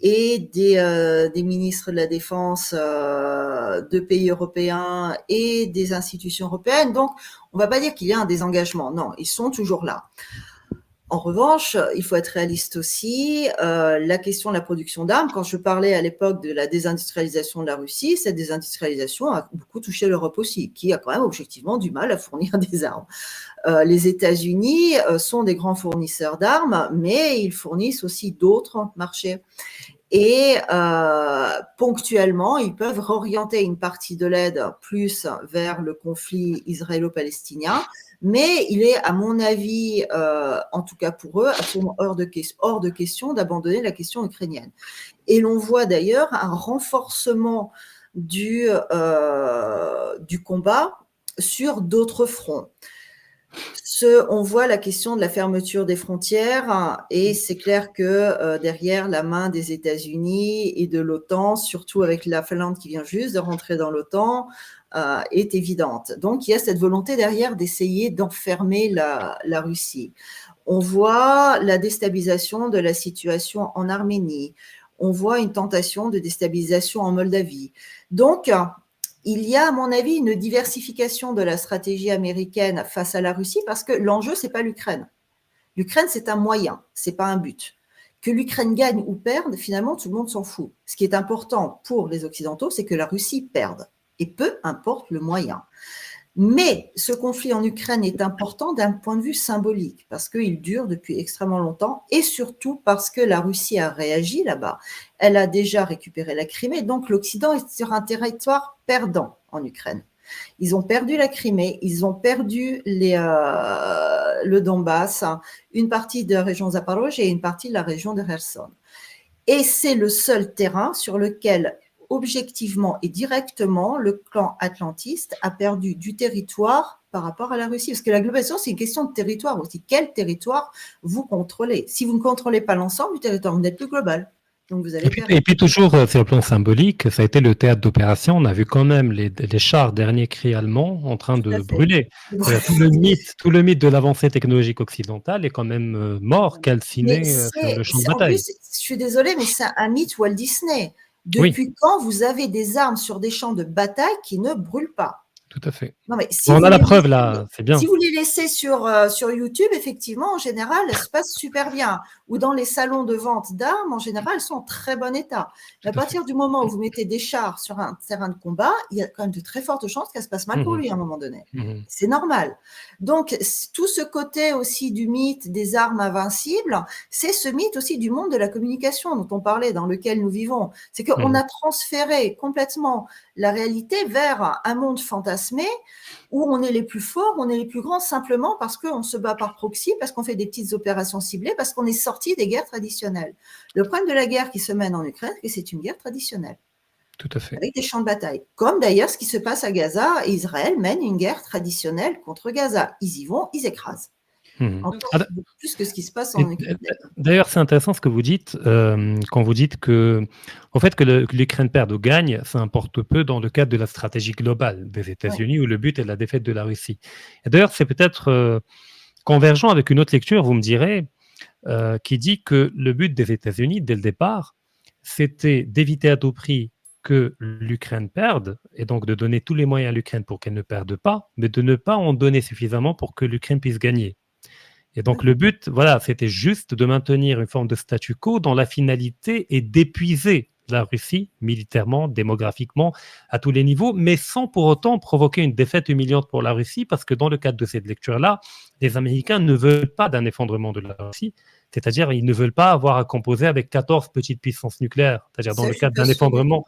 et des ministres de la défense de pays européens et des institutions européennes. Donc, on ne va pas dire qu'il y a un désengagement. Non, ils sont toujours là. En revanche, il faut être réaliste aussi. La question de la production d'armes, quand je parlais à l'époque de la désindustrialisation de la Russie, cette désindustrialisation a beaucoup touché l'Europe aussi, qui a quand même objectivement du mal à fournir des armes. Les États-Unis sont des grands fournisseurs d'armes, mais ils fournissent aussi d'autres marchés. Et ponctuellement, ils peuvent réorienter une partie de l'aide plus vers le conflit israélo-palestinien, mais il est, à mon avis, en tout cas pour eux, absolument hors de question d'abandonner la question ukrainienne. Et l'on voit d'ailleurs un renforcement du combat sur d'autres fronts. On voit la question de la fermeture des frontières et c'est clair que derrière la main des États-Unis et de l'OTAN, surtout avec la Finlande qui vient juste de rentrer dans l'OTAN, est évidente. Donc il y a cette volonté derrière d'essayer d'enfermer la Russie. On voit la déstabilisation de la situation en Arménie. On voit une tentation de déstabilisation en Moldavie. Donc, il y a, à mon avis, une diversification de la stratégie américaine face à la Russie parce que l'enjeu, ce n'est pas l'Ukraine. L'Ukraine, c'est un moyen, ce n'est pas un but. Que l'Ukraine gagne ou perde, finalement, tout le monde s'en fout. Ce qui est important pour les Occidentaux, c'est que la Russie perde. Et peu importe le moyen. Mais ce conflit en Ukraine est important d'un point de vue symbolique parce qu'il dure depuis extrêmement longtemps et surtout parce que la Russie a réagi là-bas. Elle a déjà récupéré la Crimée, donc l'Occident est sur un territoire perdant en Ukraine. Ils ont perdu la Crimée, ils ont perdu le Donbass, une partie de la région Zaporozhye et une partie de la région de Kherson. Et c'est le seul terrain sur lequel objectivement et directement, le clan atlantiste a perdu du territoire par rapport à la Russie. Parce que la globalisation, c'est une question de territoire aussi. Quel territoire vous contrôlez ? Si vous ne contrôlez pas l'ensemble du territoire, vous n'êtes plus global. Donc vous allez et puis toujours, sur le plan symbolique, ça a été le théâtre d'opération. On a vu quand même les chars derniers cris allemands en train de brûler. Tout le mythe de l'avancée technologique occidentale est quand même mort, calciné sur le champ de bataille. En plus, je suis désolée, mais c'est un mythe Walt Disney. Depuis quand vous avez des armes sur des champs de bataille qui ne brûlent pas ? Tout à fait. Non, mais si on a la preuve là, c'est bien. Si vous les laissez sur YouTube, effectivement, en général, elles se passent super bien. Ou dans les salons de vente d'armes, en général, elles sont en très bon état. Mais à partir du moment où vous mettez des chars sur un terrain de combat, il y a quand même de très fortes chances qu'elles se passent mal pour lui à un moment donné. C'est normal. Donc, tout ce côté aussi du mythe des armes invincibles, c'est ce mythe aussi du monde de la communication dont on parlait, dans lequel nous vivons. C'est qu'on a transféré complètement la réalité vers un monde fantasmé où on est les plus forts, on est les plus grands simplement parce qu'on se bat par proxy, parce qu'on fait des petites opérations ciblées, parce qu'on est sorti des guerres traditionnelles. Le problème de la guerre qui se mène en Ukraine, c'est que c'est une guerre traditionnelle. Tout à fait. Avec des champs de bataille. Comme d'ailleurs ce qui se passe à Gaza, Israël mène une guerre traditionnelle contre Gaza. Ils y vont, ils écrasent. Encore plus que ce qui se passe en Ukraine. D'ailleurs, c'est intéressant ce que vous dites quand vous dites que, en fait, que l'Ukraine perde ou gagne, ça importe peu dans le cadre de la stratégie globale des États-Unis où le but est la défaite de la Russie. Et d'ailleurs, c'est peut-être convergent avec une autre lecture, vous me direz, qui dit que le but des États-Unis dès le départ, c'était d'éviter à tout prix que l'Ukraine perde, et donc de donner tous les moyens à l'Ukraine pour qu'elle ne perde pas, mais de ne pas en donner suffisamment pour que l'Ukraine puisse gagner. Et donc le but, voilà, c'était juste de maintenir une forme de statu quo dont la finalité est d'épuiser la Russie, militairement, démographiquement, à tous les niveaux, mais sans pour autant provoquer une défaite humiliante pour la Russie, parce que dans le cadre de cette lecture-là, les Américains ne veulent pas d'un effondrement de la Russie, c'est-à-dire ils ne veulent pas avoir à composer avec 14 petites puissances nucléaires, c'est-à-dire dans Ça, le je suis cadre d'un persuadée. effondrement.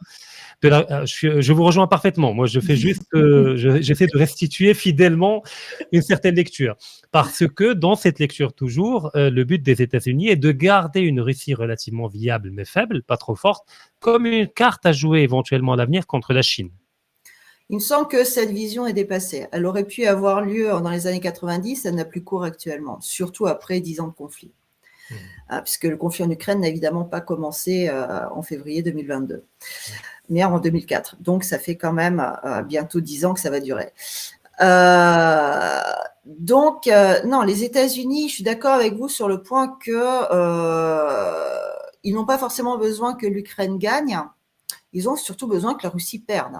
Je vous rejoins parfaitement. Moi, je fais juste, j'essaie de restituer fidèlement une certaine lecture. Parce que dans cette lecture toujours, le but des États-Unis est de garder une Russie relativement viable mais faible, pas trop forte, comme une carte à jouer éventuellement à l'avenir contre la Chine. Il me semble que cette vision est dépassée. Elle aurait pu avoir lieu dans les années 90, elle n'a plus cours actuellement, surtout après 10 ans de conflit. Puisque le conflit en Ukraine n'a évidemment pas commencé en février 2022, mais en 2004. Donc, ça fait quand même bientôt 10 ans que ça va durer. Non, les États-Unis, je suis d'accord avec vous sur le point que ils n'ont pas forcément besoin que l'Ukraine gagne, ils ont surtout besoin que la Russie perde.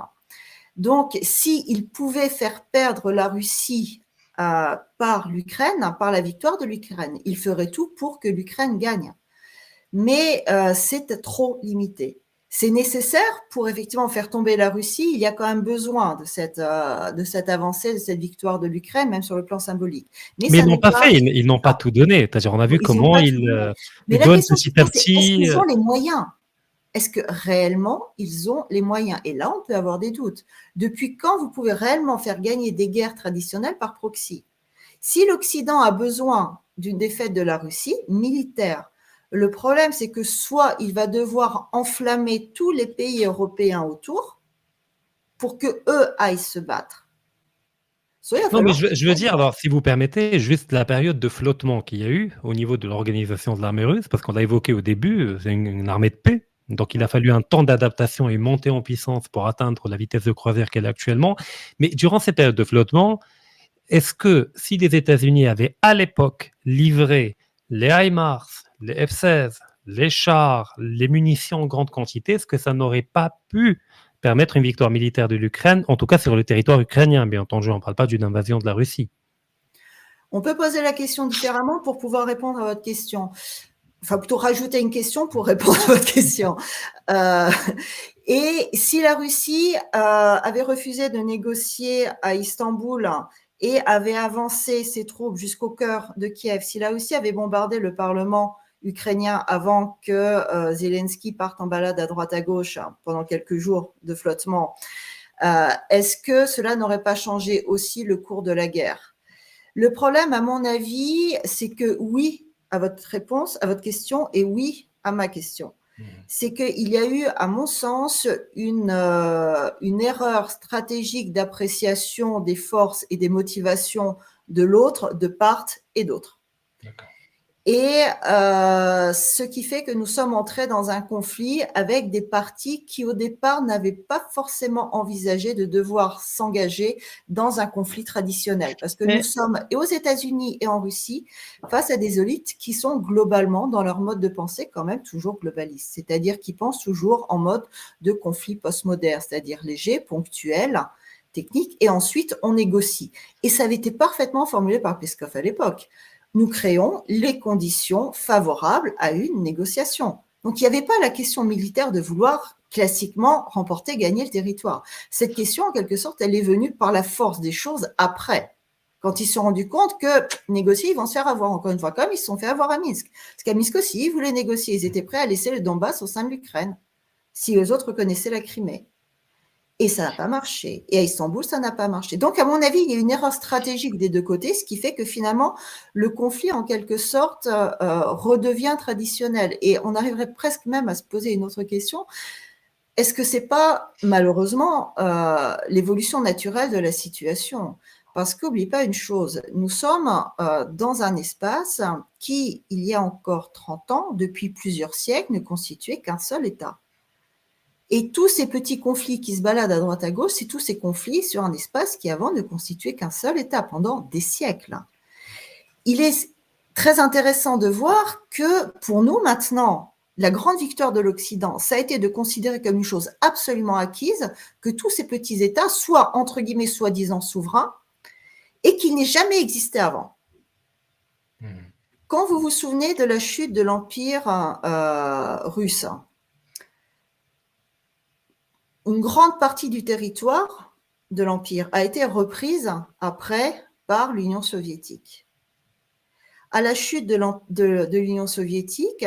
Donc, s'ils pouvaient faire perdre la Russie par l'Ukraine, par la victoire de l'Ukraine, ils feraient tout pour que l'Ukraine gagne. Mais c'est trop limité. C'est nécessaire pour effectivement faire tomber la Russie. Il y a quand même besoin de cette avancée, de cette victoire de l'Ukraine, même sur le plan symbolique. Mais ils n'ont pas fait, ils n'ont pas tout donné. C'est-à-dire, on a vu comment ils donnent petit à petit. Est-ce qu'ils ont les moyens ? Est-ce que réellement, ils ont les moyens ? Et là, on peut avoir des doutes. Depuis quand vous pouvez réellement faire gagner des guerres traditionnelles par proxy ? Si l'Occident a besoin d'une défaite de la Russie militaire, le problème, c'est que soit il va devoir enflammer tous les pays européens autour pour qu'eux aillent se battre. Non, mais je veux dire, alors, si vous permettez, juste la période de flottement qu'il y a eu au niveau de l'organisation de l'armée russe, parce qu'on l'a évoqué au début, c'est une armée de paix. Donc, il a fallu un temps d'adaptation et monter en puissance pour atteindre la vitesse de croisière qu'elle a actuellement. Mais durant cette période de flottement, est-ce que si les États-Unis avaient à l'époque livré les HIMARS, les F-16, les chars, les munitions en grande quantité, est-ce que ça n'aurait pas pu permettre une victoire militaire de l'Ukraine, en tout cas sur le territoire ukrainien, bien entendu, on ne parle pas d'une invasion de la Russie. On peut poser la question différemment pour pouvoir répondre à votre question. Enfin, plutôt rajouter une question pour répondre à votre question. Et si la Russie avait refusé de négocier à Istanbul et avait avancé ses troupes jusqu'au cœur de Kiev, si la Russie avait bombardé le Parlement ukrainien avant que Zelensky parte en balade à droite à gauche pendant quelques jours de flottement, est-ce que cela n'aurait pas changé aussi le cours de la guerre ? Le problème, à mon avis, c'est que oui à votre réponse, à votre question, et oui à ma question. C'est qu'il y a eu, à mon sens, une erreur stratégique d'appréciation des forces et des motivations de l'autre, de part et d'autre. D'accord. Et ce qui fait que nous sommes entrés dans un conflit avec des partis qui, au départ, n'avaient pas forcément envisagé de devoir s'engager dans un conflit traditionnel. Parce que nous sommes, et aux États-Unis et en Russie, face à des élites qui sont globalement, dans leur mode de pensée, quand même toujours globalistes. C'est-à-dire qui pensent toujours en mode de conflit postmoderne, c'est-à-dire léger, ponctuel, technique, et ensuite on négocie. Et ça avait été parfaitement formulé par Peskov à l'époque. Nous créons les conditions favorables à une négociation. Donc, il n'y avait pas la question militaire de vouloir classiquement remporter, gagner le territoire. Cette question, en quelque sorte, elle est venue par la force des choses après, quand ils se sont rendus compte que négocier, ils vont se faire avoir. Encore une fois, comme ils se sont fait avoir à Minsk. Parce qu'à Minsk aussi, ils voulaient négocier. Ils étaient prêts à laisser le Donbass au sein de l'Ukraine, si les autres reconnaissaient la Crimée. Et ça n'a pas marché. Et à Istanbul, ça n'a pas marché. Donc, à mon avis, il y a une erreur stratégique des deux côtés, ce qui fait que finalement, le conflit, en quelque sorte, redevient traditionnel. Et on arriverait presque même à se poser une autre question. Est-ce que ce n'est pas, malheureusement, l'évolution naturelle de la situation ? Parce qu'oublie pas une chose, nous sommes dans un espace qui, il y a encore 30 ans, depuis plusieurs siècles, ne constituait qu'un seul État. Et tous ces petits conflits qui se baladent à droite à gauche, c'est tous ces conflits sur un espace qui avant ne constituait qu'un seul État pendant des siècles. Il est très intéressant de voir que pour nous maintenant, la grande victoire de l'Occident, ça a été de considérer comme une chose absolument acquise que tous ces petits États soient entre guillemets soi-disant souverains et qu'ils n'aient jamais existé avant. Quand vous vous souvenez de la chute de l'Empire russe, une grande partie du territoire de l'Empire a été reprise après par l'Union soviétique. À la chute de l'Union soviétique,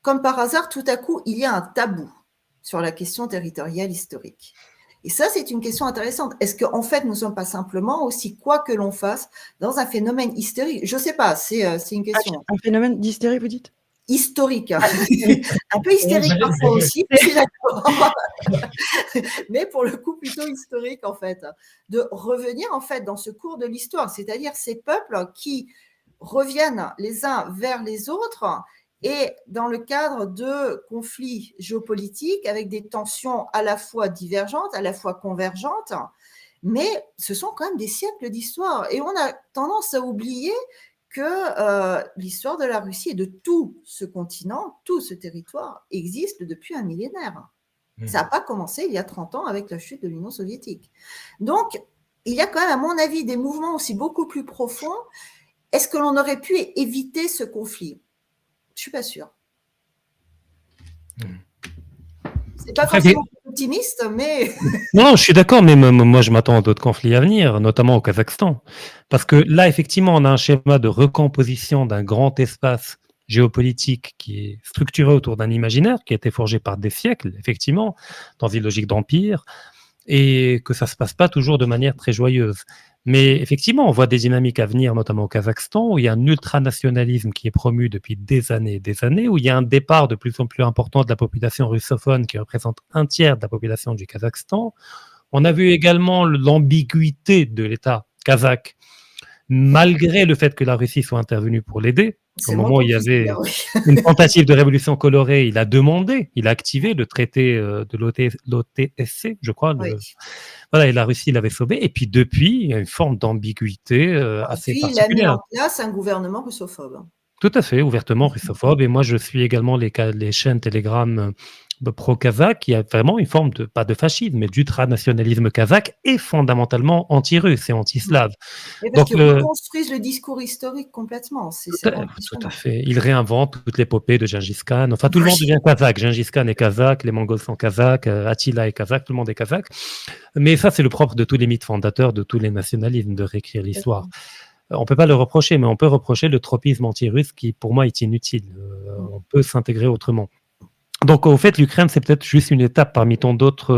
comme par hasard, tout à coup, il y a un tabou sur la question territoriale historique. Et ça, c'est une question intéressante. Est-ce qu'en fait, nous ne sommes pas simplement aussi, quoi que l'on fasse, dans un phénomène hystérique? Je ne sais pas, c'est une question. Un phénomène d'hystérie, vous dites? Historique. Un peu hystérique parfois aussi, je suis d'accord. Mais pour le coup, plutôt historique, en fait. De revenir, en fait, dans ce cours de l'histoire, c'est-à-dire ces peuples qui reviennent les uns vers les autres et dans le cadre de conflits géopolitiques avec des tensions à la fois divergentes, à la fois convergentes, mais ce sont quand même des siècles d'histoire. Et on a tendance à oublier que l'histoire de la Russie et de tout ce continent, tout ce territoire existe depuis un millénaire. Ça n'a pas commencé il y a 30 ans avec la chute de l'Union soviétique. Donc, il y a quand même, à mon avis, des mouvements aussi beaucoup plus profonds. Est-ce que l'on aurait pu éviter ce conflit? Je ne suis pas sûre. C'est pas forcément optimiste, mais... Non, je suis d'accord, mais moi, je m'attends à d'autres conflits à venir, notamment au Kazakhstan. Parce que là, effectivement, on a un schéma de recomposition d'un grand espace géopolitique qui est structuré autour d'un imaginaire qui a été forgé par des siècles, effectivement, dans une logique d'empire, et que ça ne se passe pas toujours de manière très joyeuse. Mais effectivement, on voit des dynamiques à venir, notamment au Kazakhstan, où il y a un ultranationalisme qui est promu depuis des années, où il y a un départ de plus en plus important de la population russophone qui représente un tiers de la population du Kazakhstan. On a vu également l'ambiguïté de l'État kazakh, malgré le fait que la Russie soit intervenue pour l'aider. Au moment où il y avait une tentative de révolution colorée, il a activé le traité de l'OTSC, je crois. Oui. Voilà, et la Russie l'avait sauvé. Et puis depuis, il y a une forme d'ambiguïté assez particulière. Il a mis en place un gouvernement russophobe. Tout à fait, ouvertement russophobe. Et moi, je suis également les chaînes Telegram pro-kazakh. Il y a vraiment une forme de, pas de fascisme, mais d'ultranationalisme kazakh et fondamentalement anti-russe et anti-slave. Parce qu'ils reconstruisent le discours historique complètement. Tout à fait. Ils réinventent toute l'épopée de Gengis Khan. Enfin, tout le monde devient kazakh. Gengis Khan est kazakh, les Mongols sont kazakhs, Attila est kazakh, tout le monde est kazakh. Mais ça, c'est le propre de tous les mythes fondateurs, de tous les nationalismes, de réécrire l'histoire. On ne peut pas le reprocher, mais on peut reprocher le tropisme anti-russe qui, pour moi, est inutile. On peut s'intégrer autrement. Donc, au fait, l'Ukraine, c'est peut-être juste une étape parmi tant d'autres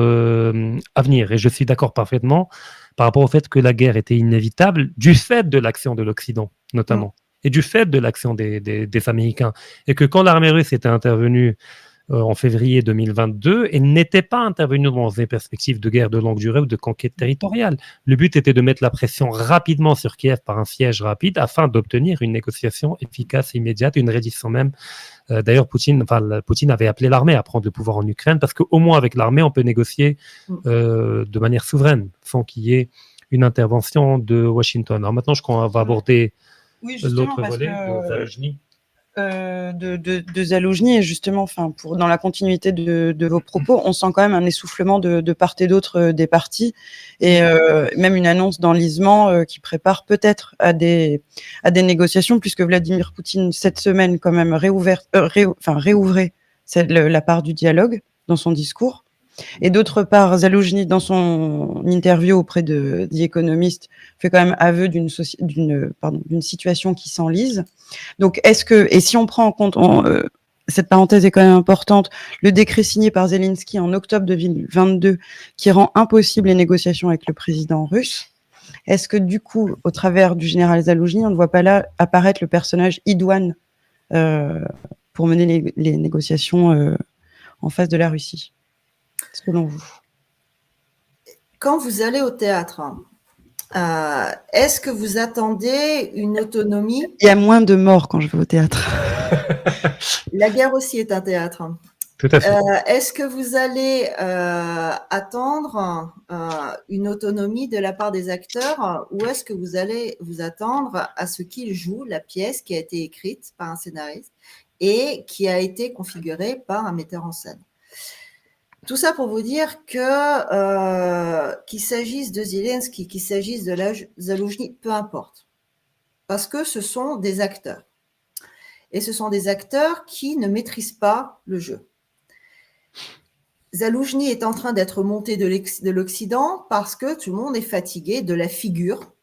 à venir. Et je suis d'accord parfaitement par rapport au fait que la guerre était inévitable du fait de l'action de l'Occident, notamment, et du fait de l'action des Américains. Et que quand l'armée russe était intervenue en février 2022 et n'était pas intervenu dans des perspectives de guerre de longue durée ou de conquête territoriale. Le but était de mettre la pression rapidement sur Kiev par un siège rapide afin d'obtenir une négociation efficace et immédiate, une reddition même. D'ailleurs, Poutine avait appelé l'armée à prendre le pouvoir en Ukraine parce qu'au moins avec l'armée, on peut négocier de manière souveraine sans qu'il y ait une intervention de Washington. Alors maintenant, je crois qu'on va aborder l'autre volet de Zaloujny. De Zaloujny, et justement, dans la continuité de vos propos, on sent quand même un essoufflement de part et d'autre des partis, et même une annonce d'enlisement qui prépare peut-être à des négociations, puisque Vladimir Poutine, cette semaine, quand même, réouvrait la part du dialogue dans son discours. Et d'autre part, Zaloujny, dans son interview auprès de The Economist, fait quand même aveu d'une situation qui s'enlise. Donc, et si on prend en compte, cette parenthèse est quand même importante, le décret signé par Zelensky en octobre 2022 qui rend impossible les négociations avec le président russe, est-ce que du coup, au travers du général Zaloujny, on ne voit pas là apparaître le personnage idoine pour mener les négociations en face de la Russie, selon vous? Quand vous allez au théâtre, est-ce que vous attendez une autonomie? Il y a moins de morts quand je vais au théâtre. La guerre aussi est un théâtre. Tout à fait. Est-ce que vous allez attendre une autonomie de la part des acteurs, ou est-ce que vous allez vous attendre à ce qu'ils jouent la pièce qui a été écrite par un scénariste et qui a été configurée par un metteur en scène? Tout ça pour vous dire que qu'il s'agisse de Zelensky, qu'il s'agisse de Zaloujny, peu importe. Parce que ce sont des acteurs. Et ce sont des acteurs qui ne maîtrisent pas le jeu. Zaloujny est en train d'être monté de l'Occident parce que tout le monde est fatigué de la figure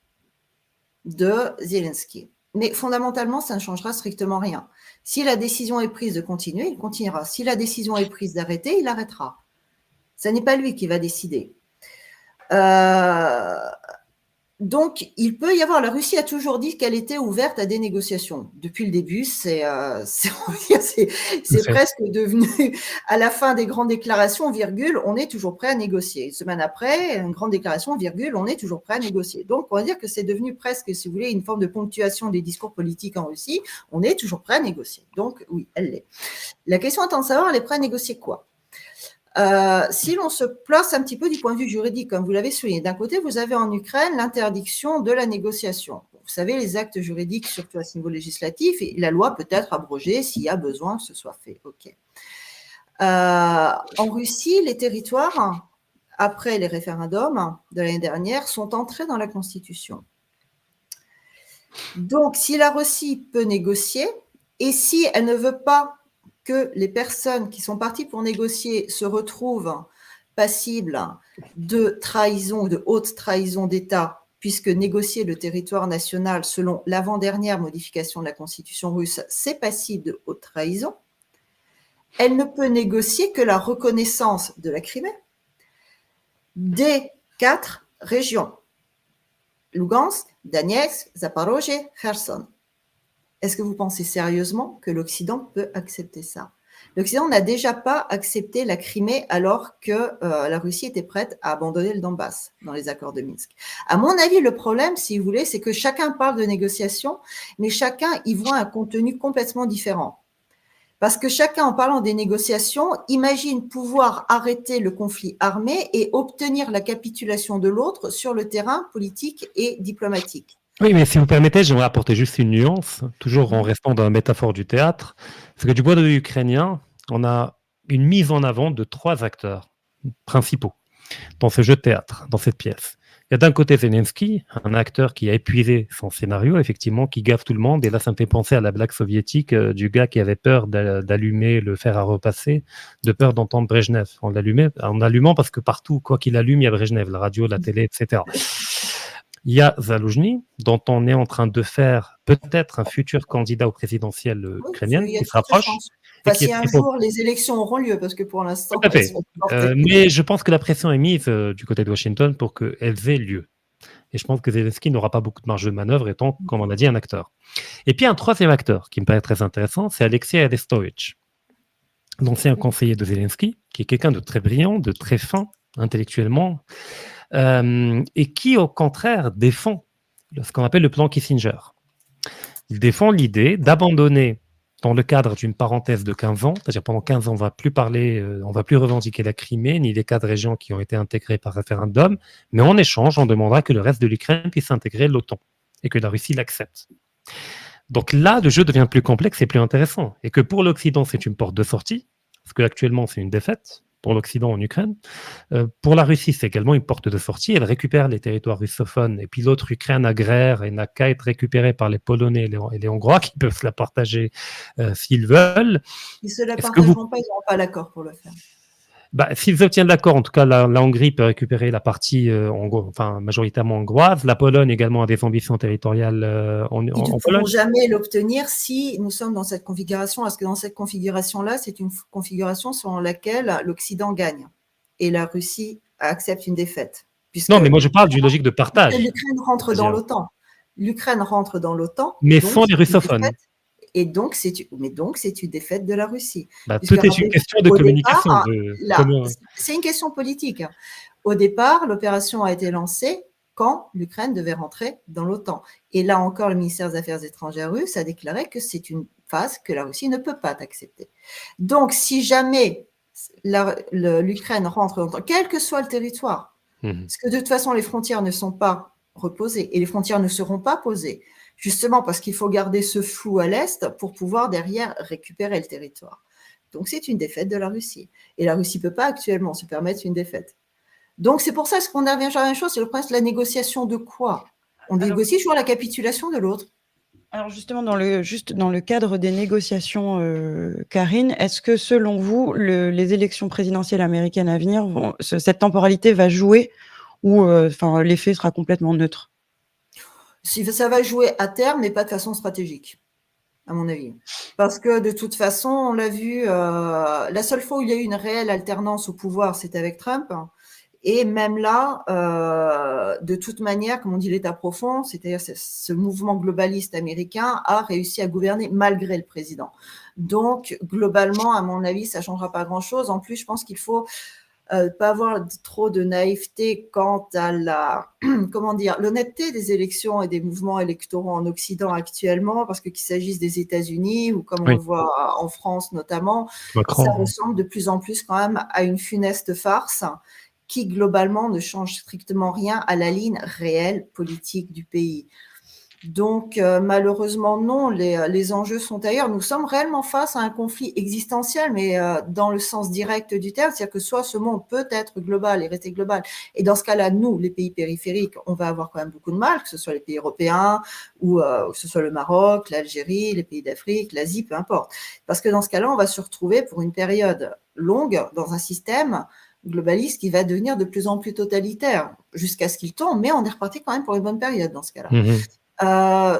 de Zelensky. Mais fondamentalement, ça ne changera strictement rien. Si la décision est prise de continuer, il continuera. Si la décision est prise d'arrêter, il arrêtera. Ce n'est pas lui qui va décider. Donc, il peut y avoir… La Russie a toujours dit qu'elle était ouverte à des négociations. Depuis le début, c'est presque devenu… À la fin des grandes déclarations, virgule, on est toujours prêt à négocier. Une semaine après, une grande déclaration, virgule, on est toujours prêt à négocier. Donc, on va dire que c'est devenu presque, si vous voulez, une forme de ponctuation des discours politiques en Russie. On est toujours prêt à négocier. Donc, oui, elle l'est. La question étant de savoir, elle est prête à négocier quoi ? Si l'on se place un petit peu du point de vue juridique, comme vous l'avez souligné, d'un côté, vous avez en Ukraine l'interdiction de la négociation. Vous savez, les actes juridiques, surtout à ce niveau législatif, et la loi peut être abrogée s'il y a besoin que ce soit fait. OK. En Russie, les territoires, après les référendums de l'année dernière, sont entrés dans la Constitution. Donc, si la Russie peut négocier, et si elle ne veut pas que les personnes qui sont parties pour négocier se retrouvent passibles de trahison ou de haute trahison d'État, puisque négocier le territoire national selon l'avant-dernière modification de la Constitution russe, c'est passible de haute trahison, elle ne peut négocier que la reconnaissance de la Crimée des 4 régions. Lugansk, Donetsk, Zaporozhye, Kherson. Est-ce que vous pensez sérieusement que l'Occident peut accepter ça ? L'Occident n'a déjà pas accepté la Crimée alors que la Russie était prête à abandonner le Donbass dans les accords de Minsk. À mon avis, le problème, si vous voulez, c'est que chacun parle de négociation, mais chacun y voit un contenu complètement différent. Parce que chacun, en parlant des négociations, imagine pouvoir arrêter le conflit armé et obtenir la capitulation de l'autre sur le terrain politique et diplomatique. Oui, mais si vous permettez, j'aimerais apporter juste une nuance, toujours en restant dans la métaphore du théâtre. C'est que du point de vue ukrainien, on a une mise en avant de 3 acteurs principaux dans ce jeu de théâtre, dans cette pièce. Il y a d'un côté Zelensky, un acteur qui a épuisé son scénario, effectivement, qui gaffe tout le monde. Et là, ça me fait penser à la blague soviétique du gars qui avait peur d'allumer le fer à repasser, de peur d'entendre Brejnev. En allumant parce que partout, quoi qu'il allume, il y a Brejnev, la radio, la télé, etc. Il y a Zaloujny, dont on est en train de faire peut-être un futur candidat au présidentiel ukrainien qui se rapproche. Enfin, si un jour les élections auront lieu, parce que pour l'instant, tout à fait. Mais je pense que la pression est mise du côté de Washington pour qu'elles aient lieu. Et je pense que Zelensky n'aura pas beaucoup de marge de manœuvre, étant, comme on a dit, un acteur. Et puis un troisième acteur qui me paraît très intéressant, c'est Alexei Arestovitch, l'ancien conseiller de Zelensky, qui est quelqu'un de très brillant, de très fin intellectuellement, et qui, au contraire, défend ce qu'on appelle le plan Kissinger. Il défend l'idée d'abandonner, dans le cadre d'une parenthèse de 15 ans, c'est-à-dire pendant 15 ans, on ne va plus parler, on ne va plus revendiquer la Crimée, ni les 4 régions qui ont été intégrées par référendum, mais en échange, on demandera que le reste de l'Ukraine puisse intégrer l'OTAN, et que la Russie l'accepte. Donc là, le jeu devient plus complexe et plus intéressant, et que pour l'Occident, c'est une porte de sortie, parce qu'actuellement, c'est une défaite pour l'Occident en Ukraine. Pour la Russie, c'est également une porte de sortie. Elle récupère les territoires russophones. Et puis l'autre Ukraine agraire et n'a qu'à être récupérée par les Polonais et les Hongrois qui peuvent se la partager s'ils veulent. Ils ne se la partageront pas, ils n'auront pas l'accord pour le faire. S'ils obtiennent l'accord, en tout cas, la Hongrie peut récupérer la partie majoritairement hongroise. La Pologne également a des ambitions territoriales en Pologne. Ils ne pourront jamais l'obtenir si nous sommes dans cette configuration, parce que dans cette configuration-là, c'est une configuration selon laquelle l'Occident gagne et la Russie accepte une défaite. Non, mais moi je parle d'une logique de partage. L'Ukraine rentre dans l'OTAN. L'Ukraine rentre dans l'OTAN. Mais sans les russophones. Et donc, c'est une défaite de la Russie. Tout est une question de communication. C'est une question politique. Au départ, l'opération a été lancée quand l'Ukraine devait rentrer dans l'OTAN. Et là encore, le ministère des Affaires étrangères russe a déclaré que c'est une phase que la Russie ne peut pas accepter. Donc, si jamais l'Ukraine rentre dans l'OTAN, quel que soit le territoire, parce que de toute façon, les frontières ne sont pas reposées et les frontières ne seront pas posées, justement parce qu'il faut garder ce flou à l'Est pour pouvoir derrière récupérer le territoire. Donc, c'est une défaite de la Russie. Et la Russie ne peut pas actuellement se permettre une défaite. Donc, c'est pour ça qu'on revient sur la même chose, c'est le principe de la négociation de quoi ? On négocie toujours la capitulation de l'autre. Alors justement, dans le cadre des négociations, Karine, est-ce que selon vous, les élections présidentielles américaines à venir, cette temporalité va jouer ou l'effet sera complètement neutre? Ça va jouer à terme, mais pas de façon stratégique, à mon avis. Parce que de toute façon, on l'a vu, la seule fois où il y a eu une réelle alternance au pouvoir, c'était avec Trump. Et même là, de toute manière, comme on dit, l'État profond, c'est-à-dire ce mouvement globaliste américain a réussi à gouverner malgré le président. Donc, globalement, à mon avis, ça ne changera pas grand-chose. En plus, je pense qu'il faut pas avoir trop de naïveté quant à l'honnêteté des élections et des mouvements électoraux en Occident actuellement, parce que qu'il s'agisse des États-Unis ou comme on Oui. le voit en France notamment, Macron. ça ressemble de plus en plus quand même à une funeste farce qui globalement ne change strictement rien à la ligne réelle politique du pays. Donc malheureusement non, les enjeux sont ailleurs. Nous sommes réellement face à un conflit existentiel, mais dans le sens direct du terme, c'est-à-dire que soit ce monde peut être global et rester global, et dans ce cas-là, nous, les pays périphériques, on va avoir quand même beaucoup de mal, que ce soit les pays européens ou que ce soit le Maroc, l'Algérie, les pays d'Afrique, l'Asie, peu importe. Parce que dans ce cas-là, on va se retrouver pour une période longue dans un système globaliste qui va devenir de plus en plus totalitaire jusqu'à ce qu'il tombe, mais on est reparti quand même pour une bonne période dans ce cas-là.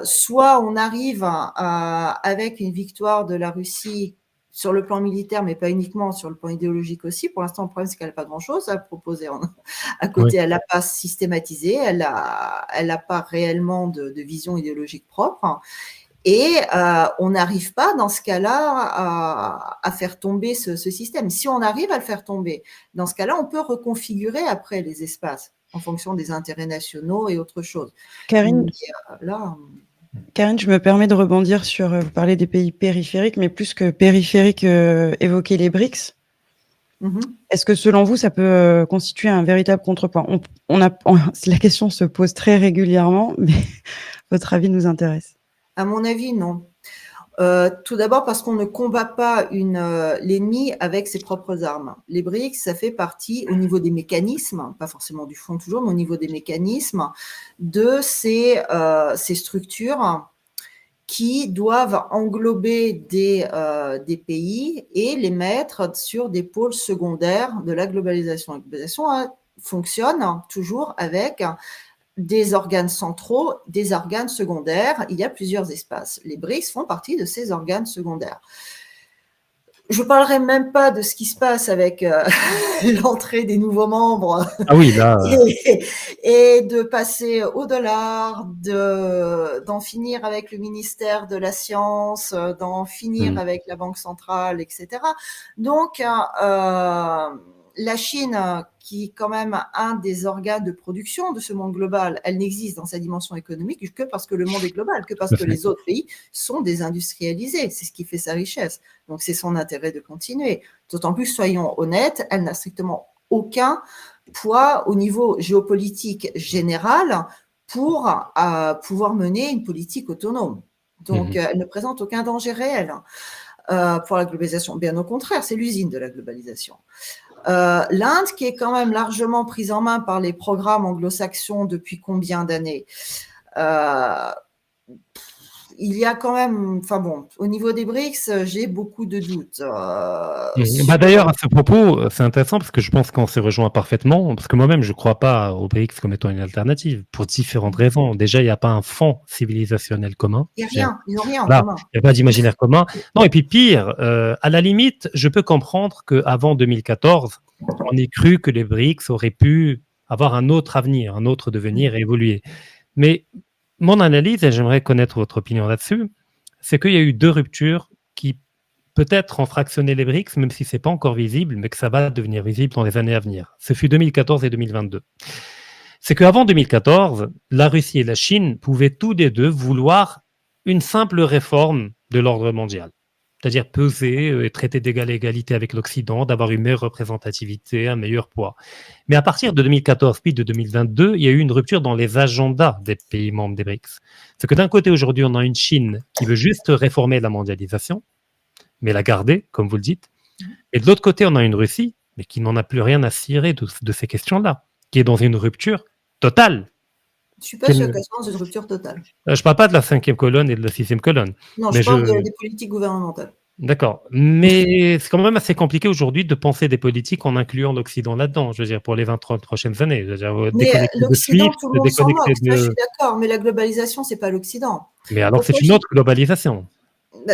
Soit on arrive avec une victoire de la Russie sur le plan militaire, mais pas uniquement sur le plan idéologique aussi. Pour l'instant, le problème, c'est qu'elle n'a pas grand-chose à proposer à côté. Oui. Elle n'a pas systématisé, elle n'a pas réellement de vision idéologique propre. Et on n'arrive pas, dans ce cas-là, à faire tomber ce système. Si on arrive à le faire tomber, dans ce cas-là, on peut reconfigurer après les espaces en fonction des intérêts nationaux et autre chose. Karine, je me permets de rebondir sur, vous parlez des pays périphériques, mais plus que périphériques, évoquer les BRICS. Est-ce que selon vous, ça peut constituer un véritable contrepoids? La question se pose très régulièrement, mais votre avis nous intéresse. À mon avis, non. Tout d'abord parce qu'on ne combat pas l'ennemi avec ses propres armes. Les BRICS, ça fait partie, au niveau des mécanismes, pas forcément du fond toujours, mais au niveau des mécanismes, de ces structures qui doivent englober des pays et les mettre sur des pôles secondaires de la globalisation. La globalisation fonctionne toujours avec des organes centraux, des organes secondaires. Il y a plusieurs espaces. Les BRICS font partie de ces organes secondaires. Je ne parlerai même pas de ce qui se passe avec l'entrée des nouveaux membres. Ah oui, là. Et de passer au dollar, d'en finir avec le ministère de la Science, d'en finir avec la Banque centrale, etc. Donc, la Chine, qui est quand même un des organes de production de ce monde global, elle n'existe dans sa dimension économique que parce que le monde est global, que parce que les autres pays sont désindustrialisés. C'est ce qui fait sa richesse. Donc, c'est son intérêt de continuer. D'autant plus, soyons honnêtes, elle n'a strictement aucun poids au niveau géopolitique général pour pouvoir mener une politique autonome. Donc, elle ne présente aucun danger réel pour la globalisation. Bien au contraire, c'est l'usine de la globalisation. L'Inde, qui est quand même largement prise en main par les programmes anglo-saxons depuis combien d'années, il y a quand même, au niveau des BRICS, j'ai beaucoup de doutes. D'ailleurs, à ce propos, c'est intéressant parce que je pense qu'on se rejoint parfaitement, parce que moi-même, je ne crois pas aux BRICS comme étant une alternative, pour différentes raisons. Déjà, il n'y a pas un fond civilisationnel commun. Il n'y a rien, ils n'ont rien en commun. Il n'y a pas d'imaginaire commun. Non, et puis pire, à la limite, je peux comprendre qu'avant 2014, on ait cru que les BRICS auraient pu avoir un autre avenir, un autre devenir et évoluer. Mais mon analyse, et j'aimerais connaître votre opinion là-dessus, c'est qu'il y a eu deux ruptures qui peut-être ont fractionné les BRICS, même si ce n'est pas encore visible, mais que ça va devenir visible dans les années à venir. Ce fut 2014 et 2022. C'est qu'avant 2014, la Russie et la Chine pouvaient tous les deux vouloir une simple réforme de l'ordre mondial. C'est-à-dire peser et traiter d'égal à égalité avec l'Occident, d'avoir une meilleure représentativité, un meilleur poids. Mais à partir de 2014 puis de 2022, il y a eu une rupture dans les agendas des pays membres des BRICS. C'est que d'un côté, aujourd'hui, on a une Chine qui veut juste réformer la mondialisation, mais la garder, comme vous le dites. Et de l'autre côté, on a une Russie, mais qui n'en a plus rien à cirer de ces questions-là, qui est dans une rupture totale Je ne suis pas sûre qu'elle soit dans une rupture totale. Je ne parle pas de la 5e colonne et de la 6e colonne. Non, mais je parle des politiques gouvernementales. D'accord. Mais c'est quand même assez compliqué aujourd'hui de penser des politiques en incluant l'Occident là-dedans, je veux dire, pour les 20-30 prochaines années. Je veux dire, Mais déconnecter de l'Occident, SWIFT, tout le monde s'en moque, déconnecter ça je de... suis d'accord, mais la globalisation, c'est pas l'Occident. Mais alors, c'est une autre globalisation.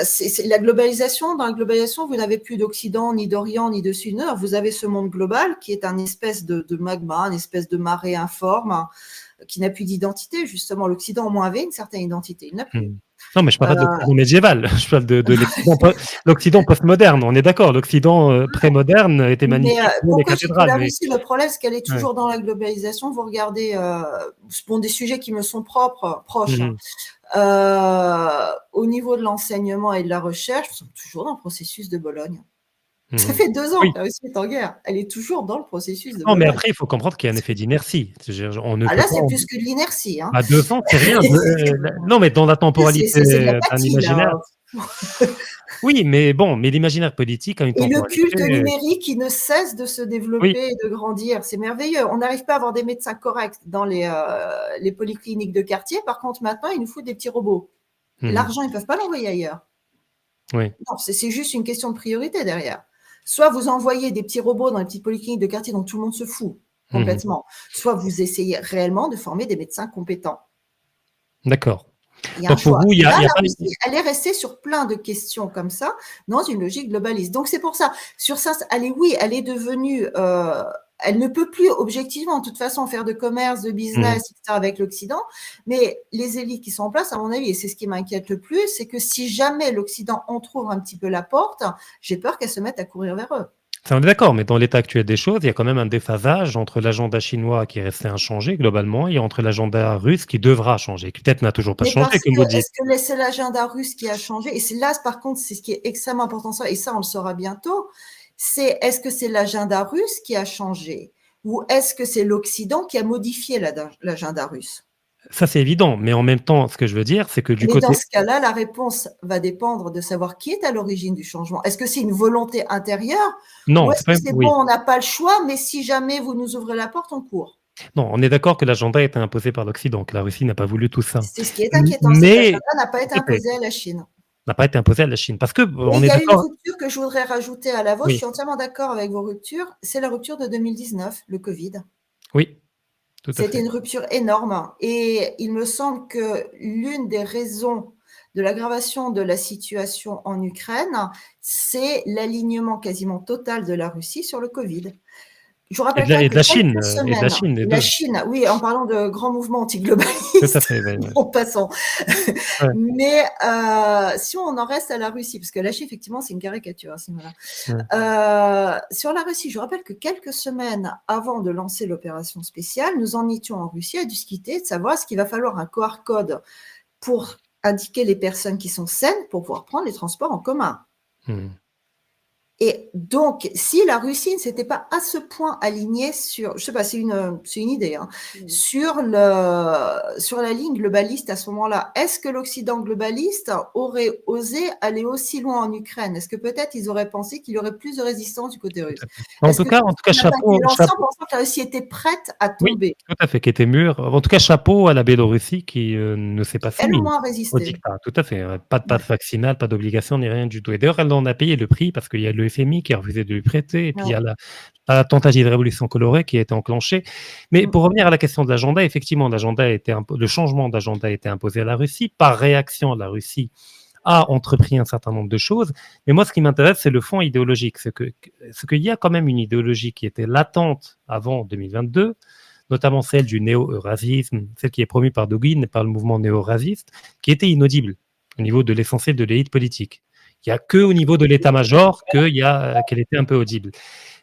C'est la globalisation. Dans la globalisation, vous n'avez plus d'Occident, ni d'Orient, ni de Sud-Nord. Vous avez ce monde global qui est un espèce de magma, une espèce de marée informe qui n'a plus d'identité. Justement, l'Occident, au moins, avait une certaine identité. Il n'a plus. Non, mais je ne parle pas de l'Occident médiéval. Je parle de l'Occident postmoderne. On est d'accord. L'Occident pré-moderne était magnifique. Mais pourquoi je dis la Russie, le problème, c'est qu'elle est toujours dans la globalisation. Vous regardez des sujets qui me sont proches. Au niveau de l'enseignement et de la recherche, nous sommes toujours dans le processus de Bologne. Ça fait 2 ans que la Russie est en guerre. Elle est toujours dans le processus de Bologne. Non, mais après, il faut comprendre qu'il y a un effet d'inertie. Là, c'est plus que de l'inertie. À 2 ans, c'est rien. Non, mais dans la temporalité d'un imaginaire. Oui, mais bon, mais l'imaginaire politique a une temporalité. Et le culte numérique qui ne cesse de se développer et de grandir. C'est merveilleux. On n'arrive pas à avoir des médecins corrects dans les polycliniques de quartier. Par contre, maintenant, ils nous foutent des petits robots. L'argent, ils ne peuvent pas l'envoyer ailleurs. Oui. Non, c'est juste une question de priorité derrière. Soit vous envoyez des petits robots dans les petites polycliniques de quartier dont tout le monde se fout complètement, soit vous essayez réellement de former des médecins compétents. D'accord. Il y a un choix. Elle est restée sur plein de questions comme ça, dans une logique globaliste. Donc c'est pour ça, sur ça, elle est devenue, elle ne peut plus objectivement, de toute façon, faire de commerce, de business, etc., avec l'Occident. Mais les élites qui sont en place, à mon avis, et c'est ce qui m'inquiète le plus, c'est que si jamais l'Occident entrouvre un petit peu la porte, j'ai peur qu'elle se mette à courir vers eux. Ça, on est d'accord, mais dans l'état actuel des choses, il y a quand même un déphasage entre l'agenda chinois qui est resté inchangé globalement et entre l'agenda russe qui devra changer, qui peut-être n'a toujours pas changé, comme vous dites. Est-ce que c'est l'agenda russe qui a changé? Et là, par contre, c'est ce qui est extrêmement important, et ça, on le saura bientôt, est-ce que c'est l'agenda russe qui a changé ou est-ce que c'est l'Occident qui a modifié l'agenda russe? Ça, c'est évident, mais en même temps, ce que je veux dire, c'est que dans ce cas-là, la réponse va dépendre de savoir qui est à l'origine du changement. Est-ce que c'est une volonté intérieure? Non, ou est-ce que c'est bon, on n'a pas le choix, mais si jamais vous nous ouvrez la porte, on court? Non, on est d'accord que l'agenda a été imposé par l'Occident, que la Russie n'a pas voulu tout ça. C'est ce qui est inquiétant, c'est que l'agenda n'a pas été imposé à la Chine. N'a pas été imposé à la Chine. Parce que il y a une rupture que je voudrais rajouter à la vôtre, je suis entièrement d'accord avec vos ruptures, c'est la rupture de 2019, le Covid. Oui. C'était une rupture énorme et il me semble que l'une des raisons de l'aggravation de la situation en Ukraine, c'est l'alignement quasiment total de la Russie sur le Covid. Je vous rappelle et de la Chine, la Chine, oui, en parlant de grands mouvements anti-globalistes. Tout à fait, oui. En passant. Ouais. Mais si on en reste à la Russie, parce que la Chine, effectivement, c'est une caricature à ce niveau-là. Sur la Russie, je rappelle que quelques semaines avant de lancer l'opération spéciale, nous en étions en Russie à discuter de savoir ce qu'il va falloir un QR code pour indiquer les personnes qui sont saines pour pouvoir prendre les transports en commun. Et donc, si la Russie ne s'était pas à ce point alignée sur, je ne sais pas, c'est une idée, sur la ligne globaliste à ce moment-là, est-ce que l'Occident globaliste aurait osé aller aussi loin en Ukraine? Est-ce que peut-être ils auraient pensé qu'il y aurait plus de résistance du côté russe? En tout cas, chapeau. En pensant que la Russie était prête à tomber. Oui, tout à fait, qui était mûre. En tout cas, chapeau à la Biélorussie qui ne s'est pas soumise au dictat. Tout à fait. Pas de passe vaccinal, pas d'obligation, ni rien du tout. Et d'ailleurs, elle en a payé le prix parce qu'il y a le FMI qui a refusé de lui prêter, et puis il y a la tentative de révolution colorée qui a été enclenchée. Mais pour revenir à la question de l'agenda, effectivement, le changement d'agenda a été imposé à la Russie. Par réaction, la Russie a entrepris un certain nombre de choses. Mais moi, ce qui m'intéresse, c'est le fond idéologique. C'est qu'il y a quand même une idéologie qui était latente avant 2022, notamment celle du néo-eurasisme, celle qui est promue par Dugin et par le mouvement néo-eurasiste, qui était inaudible au niveau de l'essentiel de l'élite politique. Il n'y a qu'au niveau de l'état-major qu'elle était un peu audible.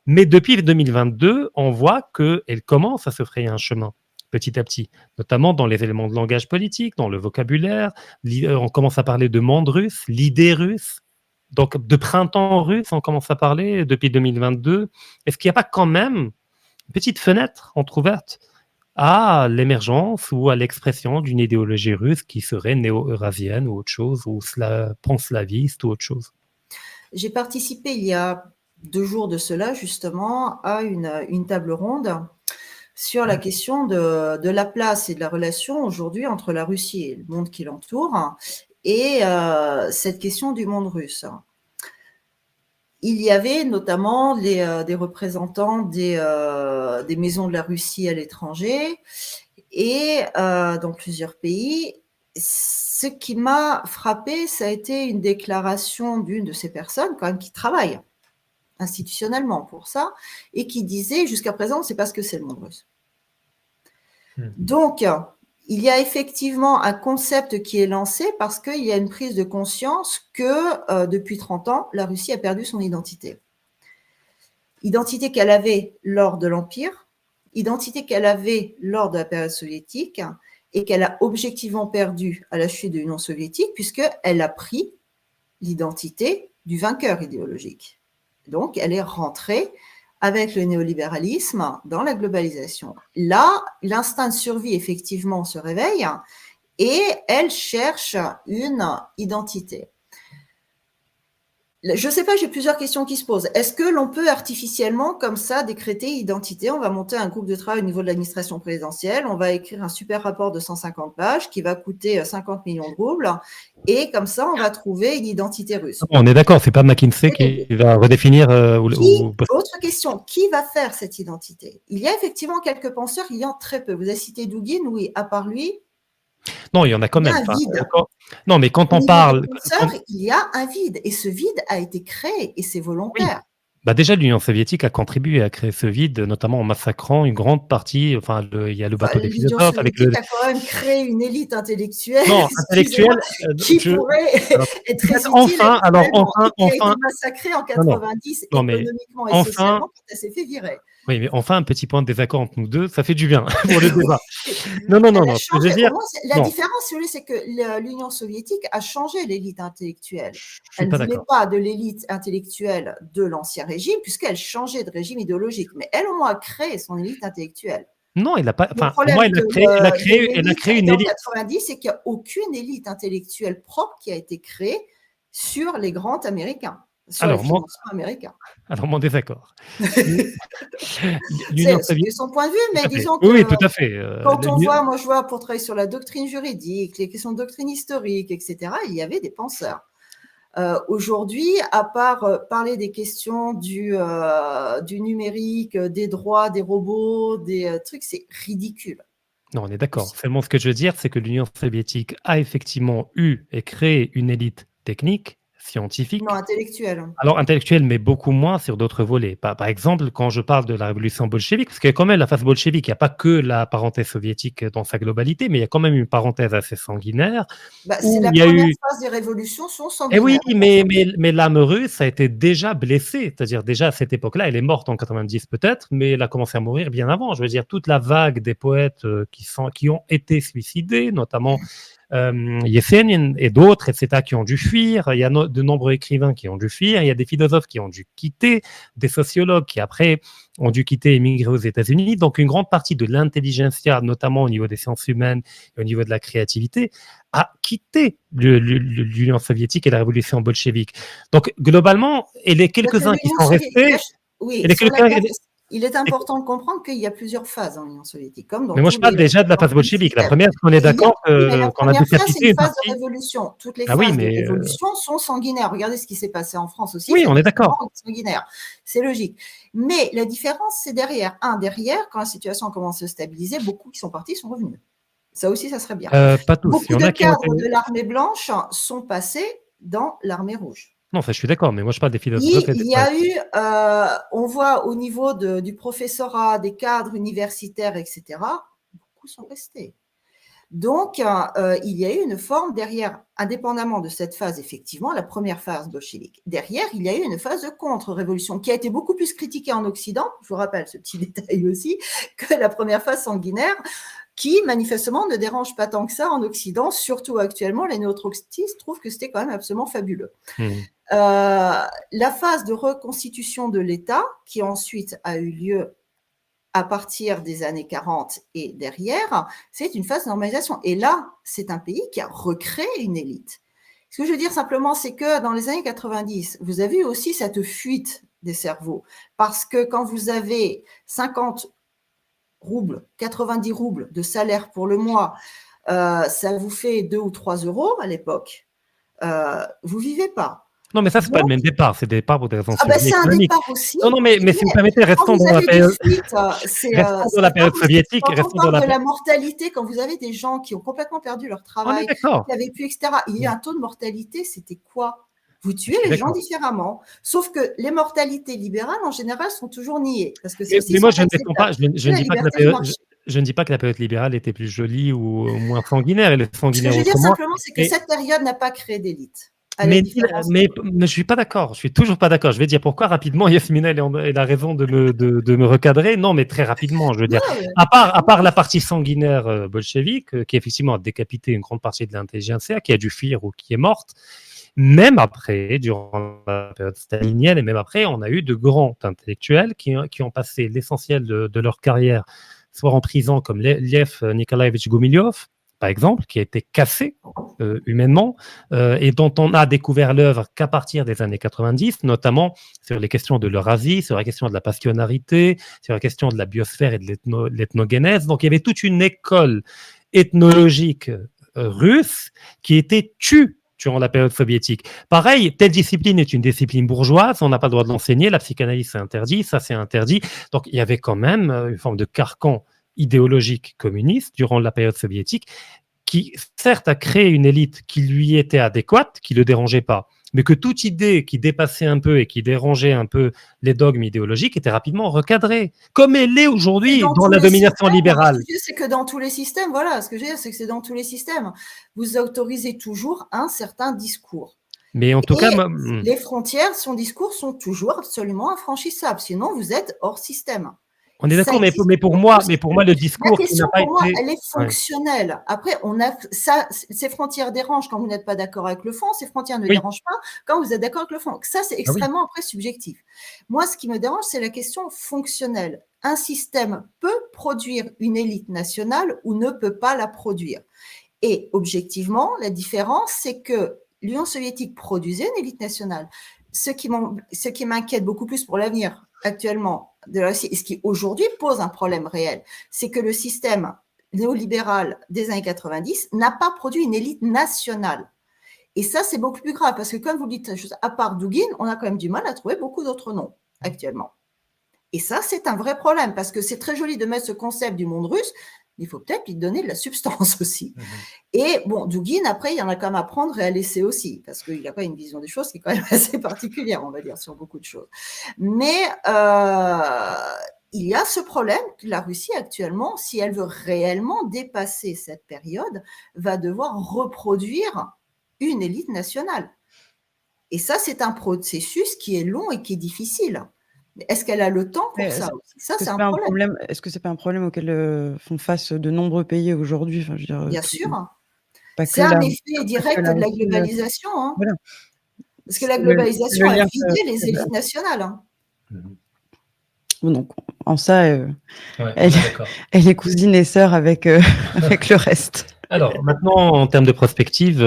Mais depuis 2022, on voit qu'elle commence à se frayer un chemin petit à petit, notamment dans les éléments de langage politique, dans le vocabulaire. On commence à parler de monde russe, l'idée russe. Donc, de printemps russe, on commence à parler depuis 2022. Est-ce qu'il n'y a pas quand même une petite fenêtre entrouverte à l'émergence ou à l'expression d'une idéologie russe qui serait néo-eurasienne ou autre chose, ou panslaviste ou autre chose? J'ai participé il y a 2 jours de cela, justement, à une table ronde sur la question de la place et de la relation aujourd'hui entre la Russie et le monde qui l'entoure, et cette question du monde russe. Il y avait notamment des représentants des maisons de la Russie à l'étranger et dans plusieurs pays. Ce qui m'a frappé, ça a été une déclaration d'une de ces personnes quand même qui travaille institutionnellement pour ça et qui disait jusqu'à présent, on ne sait pas ce que c'est le monde russe. Donc, il y a effectivement un concept qui est lancé parce qu'il y a une prise de conscience que depuis 30 ans, la Russie a perdu son identité. Identité qu'elle avait lors de l'Empire, identité qu'elle avait lors de la période soviétique et qu'elle a objectivement perdue à la chute de l'Union soviétique puisqu'elle a pris l'identité du vainqueur idéologique. Donc, elle est rentrée avec le néolibéralisme dans la globalisation. Là, l'instinct de survie, effectivement, se réveille et elle cherche une identité. Je ne sais pas, j'ai plusieurs questions qui se posent. Est-ce que l'on peut artificiellement, comme ça, décréter identité? On va monter un groupe de travail au niveau de l'administration présidentielle, on va écrire un super rapport de 150 pages qui va coûter 50 millions de roubles, et comme ça, on va trouver une identité russe. On est d'accord, c'est pas McKinsey qui va redéfinir. Autre question, qui va faire cette identité? Il y a effectivement quelques penseurs, il y en a très peu. Vous avez cité Dugin, oui, à part lui. Non, il y en a quand même. Il y a un vide. Non, mais quand on parle. Il y a un vide, et ce vide a été créé, et c'est volontaire. Oui. Bah déjà, l'Union soviétique a contribué à créer ce vide, notamment en massacrant une grande partie. Enfin, il y a le bateau des philosophes. L'Union soviétique a quand même créé une élite intellectuelle. Non, intellectuelle. Qui pourrait être très utile. Qui a été massacrée en 90 économiquement et socialement quand elle s'est fait virer. Oui, mais enfin, un petit point de désaccord entre nous deux, ça fait du bien pour le débat. Non. La différence, si vous voulez, c'est que l'Union soviétique a changé l'élite intellectuelle. Elle ne voulait pas de l'élite intellectuelle de l'ancien régime, puisqu'elle changeait de régime idéologique. Mais elle, au moins, a créé son élite intellectuelle. Non, il n'a pas. Enfin, pour moi, elle a créé une élite. En 90, c'est qu'il n'y a aucune élite intellectuelle propre qui a été créée sur les grands américains. Alors, mon désaccord. C'est son point de vue, mais disons que oui, tout à fait. Quand on voit, moi je vois pour travailler sur la doctrine juridique, les questions de doctrine historique, etc., il y avait des penseurs. Aujourd'hui, à part parler des questions du numérique, des droits, des robots, des trucs, c'est ridicule. Non, on est d'accord. Seulement, ce que je veux dire, c'est que l'Union soviétique a effectivement eu et créé une élite technique, scientifique. Non, intellectuelle. Alors, intellectuelle, mais beaucoup moins sur d'autres volets. Par exemple, quand je parle de la révolution bolchevique, parce qu'il y a quand même la phase bolchevique, il n'y a pas que la parenthèse soviétique dans sa globalité, mais il y a quand même une parenthèse assez sanguinaire. C'est la première phase des révolutions sont sanguinaires. Et oui, mais l'âme russe a été déjà blessée. C'est-à-dire, déjà à cette époque-là, elle est morte en 90 peut-être, mais elle a commencé à mourir bien avant. Je veux dire, toute la vague des poètes qui ont été suicidés, notamment Yesenin et d'autres, etc., qui ont dû fuir. Il y a de nombreux écrivains qui ont dû fuir. Il y a des philosophes qui ont dû quitter, des sociologues qui, après, ont dû quitter et migrer aux États-Unis. Donc, une grande partie de l'intelligentsia, notamment au niveau des sciences humaines et au niveau de la créativité, a quitté l'Union soviétique et la révolution bolchevique. Donc, globalement, et les quelques-uns qui sont restés... Oui, il est important de comprendre qu'il y a plusieurs phases en Union soviétique. Mais moi, je parle déjà de la phase bolchevique. La première, on est d'accord qu'on a décapité. C'est une phase de révolution. Toutes les phases de révolution sont sanguinaires. Regardez ce qui s'est passé en France aussi. Oui, on est d'accord. Sanguinaire. C'est logique. Mais la différence, c'est derrière. Derrière, quand la situation commence à se stabiliser, beaucoup qui sont partis sont revenus. Ça aussi, ça serait bien. Pas tous. Beaucoup de cadres de l'armée blanche sont passés dans l'armée rouge. Non, ça, je suis d'accord, mais moi, je parle des philosophes. Il y a eu, on voit au niveau du professorat, des cadres universitaires, etc., beaucoup sont restés. Donc, il y a eu une forme derrière, indépendamment de cette phase, effectivement, la première phase bolchevique. Derrière, il y a eu une phase de contre-révolution qui a été beaucoup plus critiquée en Occident, je vous rappelle ce petit détail aussi, que la première phase sanguinaire, qui manifestement ne dérange pas tant que ça en Occident, surtout actuellement, les néo-trotskistes trouvent que c'était quand même absolument fabuleux. La phase de reconstitution de l'État, qui ensuite a eu lieu à partir des années 40 et derrière, c'est une phase de normalisation. Et là, c'est un pays qui a recréé une élite. Ce que je veux dire simplement, c'est que dans les années 90, vous avez eu aussi cette fuite des cerveaux. Parce que quand vous avez 50 roubles, 90 roubles de salaire pour le mois, ça vous fait 2 ou 3 euros à l'époque, vous ne vivez pas. Non, mais ça, c'est pas le même départ. C'est le départ pour des raisons c'est un économiques. départ aussi. Non, mais si vous me permettez, restons dans la période. Restons dans la période soviétique. Quand on parle de la mortalité, quand vous avez des gens qui ont complètement perdu leur travail, qui n'avaient plus, etc., il y a un taux de mortalité, c'était quoi? Vous tuez les gens différemment. Sauf que les mortalités libérales, en général, sont toujours niées. Parce que mais moi, je ne défends pas. Je ne dis pas que la période libérale était plus jolie ou moins sanguinaire. Elle est sanguinaire. Ce que je veux dire simplement, c'est que cette période n'a pas créé d'élite. Mais je suis pas d'accord. Je suis toujours pas d'accord. Je vais dire pourquoi rapidement. Yasmina, elle a raison de me recadrer. Non, mais très rapidement. Je veux dire, à part la partie sanguinaire bolchevique, qui effectivement a décapité une grande partie de l'intelligentsia, qui a dû fuir ou qui est morte. Même après, durant la période stalinienne, et même après, on a eu de grands intellectuels qui ont passé l'essentiel de leur carrière, soit en prison, comme Lev Nikolaevitch Gumilyov, par exemple, qui a été cassé humainement, et dont on a découvert l'œuvre qu'à partir des années 90, notamment sur les questions de l'Eurasie, sur la question de la passionnarité, sur la question de la biosphère et de l'ethnogénèse. Donc il y avait toute une école ethnologique russe qui était tue durant la période soviétique. Pareil, telle discipline est une discipline bourgeoise, on n'a pas le droit de l'enseigner, la psychanalyse c'est interdit, ça c'est interdit. Donc il y avait quand même une forme de carcan idéologique communiste durant la période soviétique qui certes a créé une élite qui lui était adéquate, qui ne le dérangeait pas, mais que toute idée qui dépassait un peu et qui dérangeait un peu les dogmes idéologiques était rapidement recadrée, comme elle l'est aujourd'hui dans la domination libérale. Ce que je veux dire, c'est que dans tous les systèmes, voilà, ce que je veux dire, c'est que c'est dans tous les systèmes, vous autorisez toujours un certain discours. Mais en tout cas, les frontières, son discours sont toujours absolument infranchissables, sinon vous êtes hors système. On est d'accord, mais pour moi, le discours qui n'a pas été... moi, elle est fonctionnelle. Ouais. Après, ces frontières dérangent quand vous n'êtes pas d'accord avec le fond, ces frontières ne dérangent pas quand vous êtes d'accord avec le fond. Ça, c'est extrêmement après subjectif. Moi, ce qui me dérange, c'est la question fonctionnelle. Un système peut produire une élite nationale ou ne peut pas la produire. Et objectivement, la différence, c'est que l'Union soviétique produisait une élite nationale. Ce qui m'inquiète beaucoup plus pour l'avenir actuellement de la Russie, et ce qui aujourd'hui pose un problème réel, c'est que le système néolibéral des années 90 n'a pas produit une élite nationale. Et ça, c'est beaucoup plus grave, parce que comme vous le dites, à part Douguin, on a quand même du mal à trouver beaucoup d'autres noms actuellement. Et ça, c'est un vrai problème, parce que c'est très joli de mettre ce concept du monde russe, mais il faut peut-être lui donner de la substance aussi. Et bon, Douguin, après, il y en a quand même à prendre et à laisser aussi, parce qu'il a pas une vision des choses qui est quand même assez particulière, on va dire, sur beaucoup de choses. Mais il y a ce problème que la Russie, actuellement, si elle veut réellement dépasser cette période, va devoir reproduire une élite nationale. Et ça, c'est un processus qui est long et qui est difficile. Est-ce qu'elle a le temps pour ça aussi? Ça, c'est un problème. Est-ce que ce n'est pas un problème auquel font face de nombreux pays aujourd'hui? Enfin, je veux dire, bien sûr. C'est un effet direct de la globalisation. Hein. Voilà. Parce que la globalisation a vidé les élites nationales. Hein. Donc, en ça, elle est cousine et sœur avec, avec le reste. Alors, maintenant, en termes de prospective,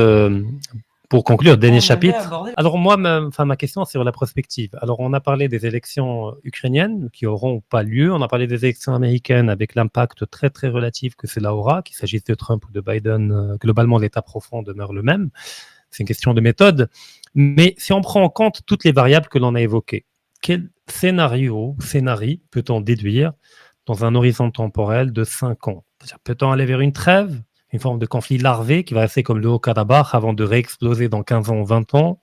pour conclure, dernier chapitre. Alors moi, ma question, c'est sur la prospective. Alors, on a parlé des élections ukrainiennes qui n'auront pas lieu. On a parlé des élections américaines avec l'impact très, très relatif que cela aura, qu'il s'agisse de Trump ou de Biden. Globalement, l'état profond demeure le même. C'est une question de méthode. Mais si on prend en compte toutes les variables que l'on a évoquées, quel scénario peut-on déduire dans un horizon temporel de 5 ans? Peut-on aller vers une trêve, une forme de conflit larvé qui va rester comme le Haut-Karabakh avant de réexploser dans 15 ans ou 20 ans?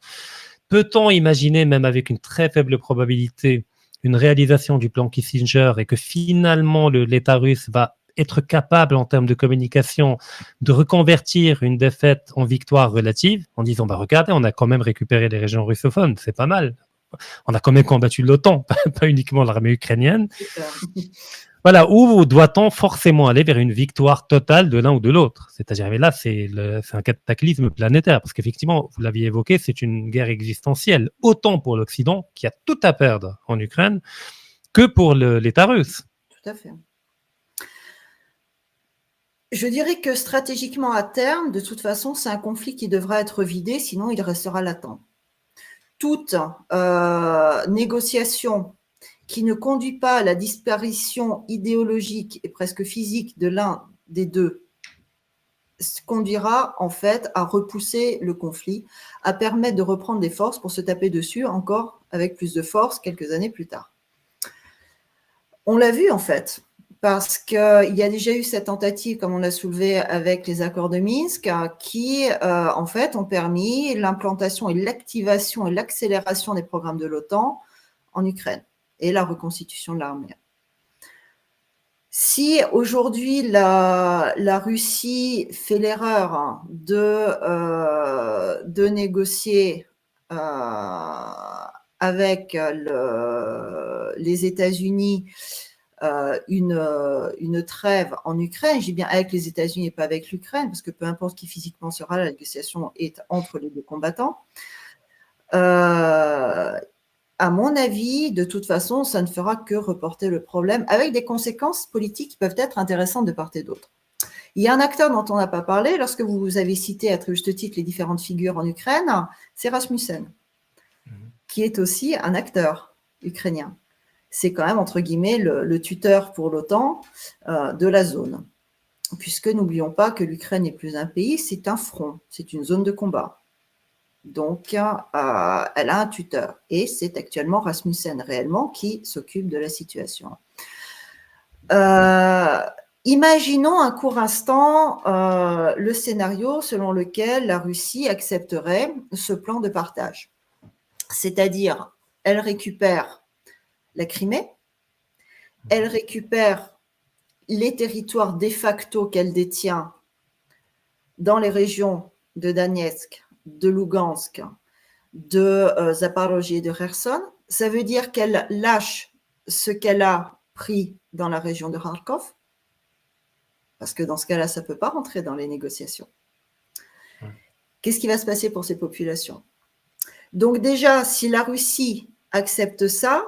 Peut-on imaginer, même avec une très faible probabilité, une réalisation du plan Kissinger et que finalement l'État russe va être capable en termes de communication de reconvertir une défaite en victoire relative en disant regardez, on a quand même récupéré les régions russophones, c'est pas mal. On a quand même combattu l'OTAN, pas uniquement l'armée ukrainienne. Voilà, où doit-on forcément aller vers une victoire totale de l'un ou de l'autre? C'est-à-dire, mais là, c'est un cataclysme planétaire, parce qu'effectivement, vous l'aviez évoqué, c'est une guerre existentielle, autant pour l'Occident, qui a tout à perdre en Ukraine, que pour l'État russe. Tout à fait. Je dirais que stratégiquement, à terme, de toute façon, c'est un conflit qui devra être vidé, sinon il restera latent. Toute négociation qui ne conduit pas à la disparition idéologique et presque physique de l'un des deux, conduira en fait à repousser le conflit, à permettre de reprendre des forces pour se taper dessus encore avec plus de force quelques années plus tard. On l'a vu en fait, parce qu'il y a déjà eu cette tentative, comme on l'a soulevé avec les accords de Minsk, qui en fait ont permis l'implantation et l'activation et l'accélération des programmes de l'OTAN en Ukraine et la reconstitution de l'armée. Si aujourd'hui la Russie fait l'erreur de négocier avec les États-Unis une trêve en Ukraine, je dis bien avec les États-Unis et pas avec l'Ukraine, parce que peu importe qui physiquement sera, la négociation est entre les deux combattants. À mon avis, de toute façon, ça ne fera que reporter le problème avec des conséquences politiques qui peuvent être intéressantes de part et d'autre. Il y a un acteur dont on n'a pas parlé, lorsque vous avez cité à très juste titre les différentes figures en Ukraine, c'est Rasmussen, qui est aussi un acteur ukrainien. C'est quand même, entre guillemets, le tuteur pour l'OTAN de la zone. Puisque n'oublions pas que l'Ukraine n'est plus un pays, c'est un front, c'est une zone de combat. Donc, elle a un tuteur. Et c'est actuellement Rasmussen, réellement, qui s'occupe de la situation. Imaginons un court instant le scénario selon lequel la Russie accepterait ce plan de partage. C'est-à-dire, elle récupère la Crimée, elle récupère les territoires de facto qu'elle détient dans les régions de Donetsk, de Lugansk, de Zaporozhye et de Kherson. Ça veut dire qu'elle lâche ce qu'elle a pris dans la région de Kharkov, parce que dans ce cas-là, ça ne peut pas rentrer dans les négociations. Qu'est-ce qui va se passer pour ces populations? Donc déjà, si la Russie accepte ça,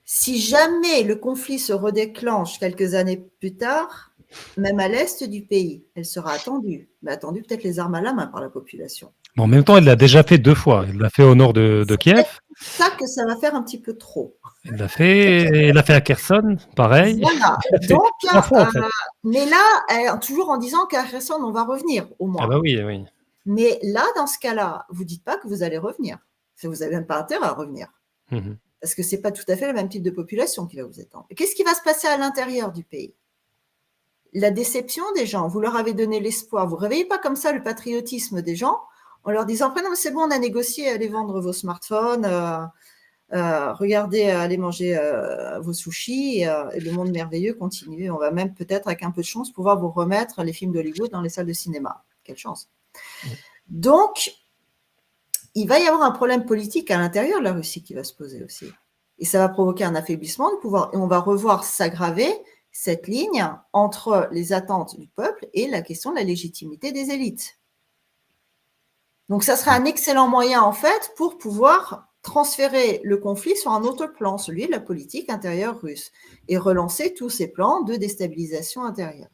si jamais le conflit se redéclenche quelques années plus tard, même à l'est du pays, elle sera attendue, mais attendue peut-être les armes à la main par la population. Bon, en même temps, elle l'a déjà fait 2 fois. Elle l'a fait au nord de Kiev. C'est ça que ça va faire un petit peu trop. Elle l'a fait à Kherson, pareil. Voilà. Donc, 3 fois, en fait. mais là, toujours en disant qu'à Kherson, on va revenir, au moins. Ah bah oui, oui. Mais là, dans ce cas-là, vous ne dites pas que vous allez revenir. Vous n'avez même pas intérêt à revenir. Parce que ce n'est pas tout à fait le même type de population qui va vous attendre. Qu'est-ce qui va se passer à l'intérieur du pays? La déception des gens. Vous leur avez donné l'espoir. Vous ne réveillez pas comme ça le patriotisme des gens en leur disant après, non, mais c'est bon, on a négocié, allez vendre vos smartphones, regardez, allez manger vos sushis, et le monde merveilleux continue. On va même peut-être, avec un peu de chance, pouvoir vous remettre les films d'Hollywood dans les salles de cinéma. Quelle chance. Donc, il va y avoir un problème politique à l'intérieur de la Russie qui va se poser aussi. Et ça va provoquer un affaiblissement du pouvoir. Et on va revoir s'aggraver cette ligne entre les attentes du peuple et la question de la légitimité des élites. Donc, ça sera un excellent moyen, en fait, pour pouvoir transférer le conflit sur un autre plan, celui de la politique intérieure russe, et relancer tous ces plans de déstabilisation intérieure.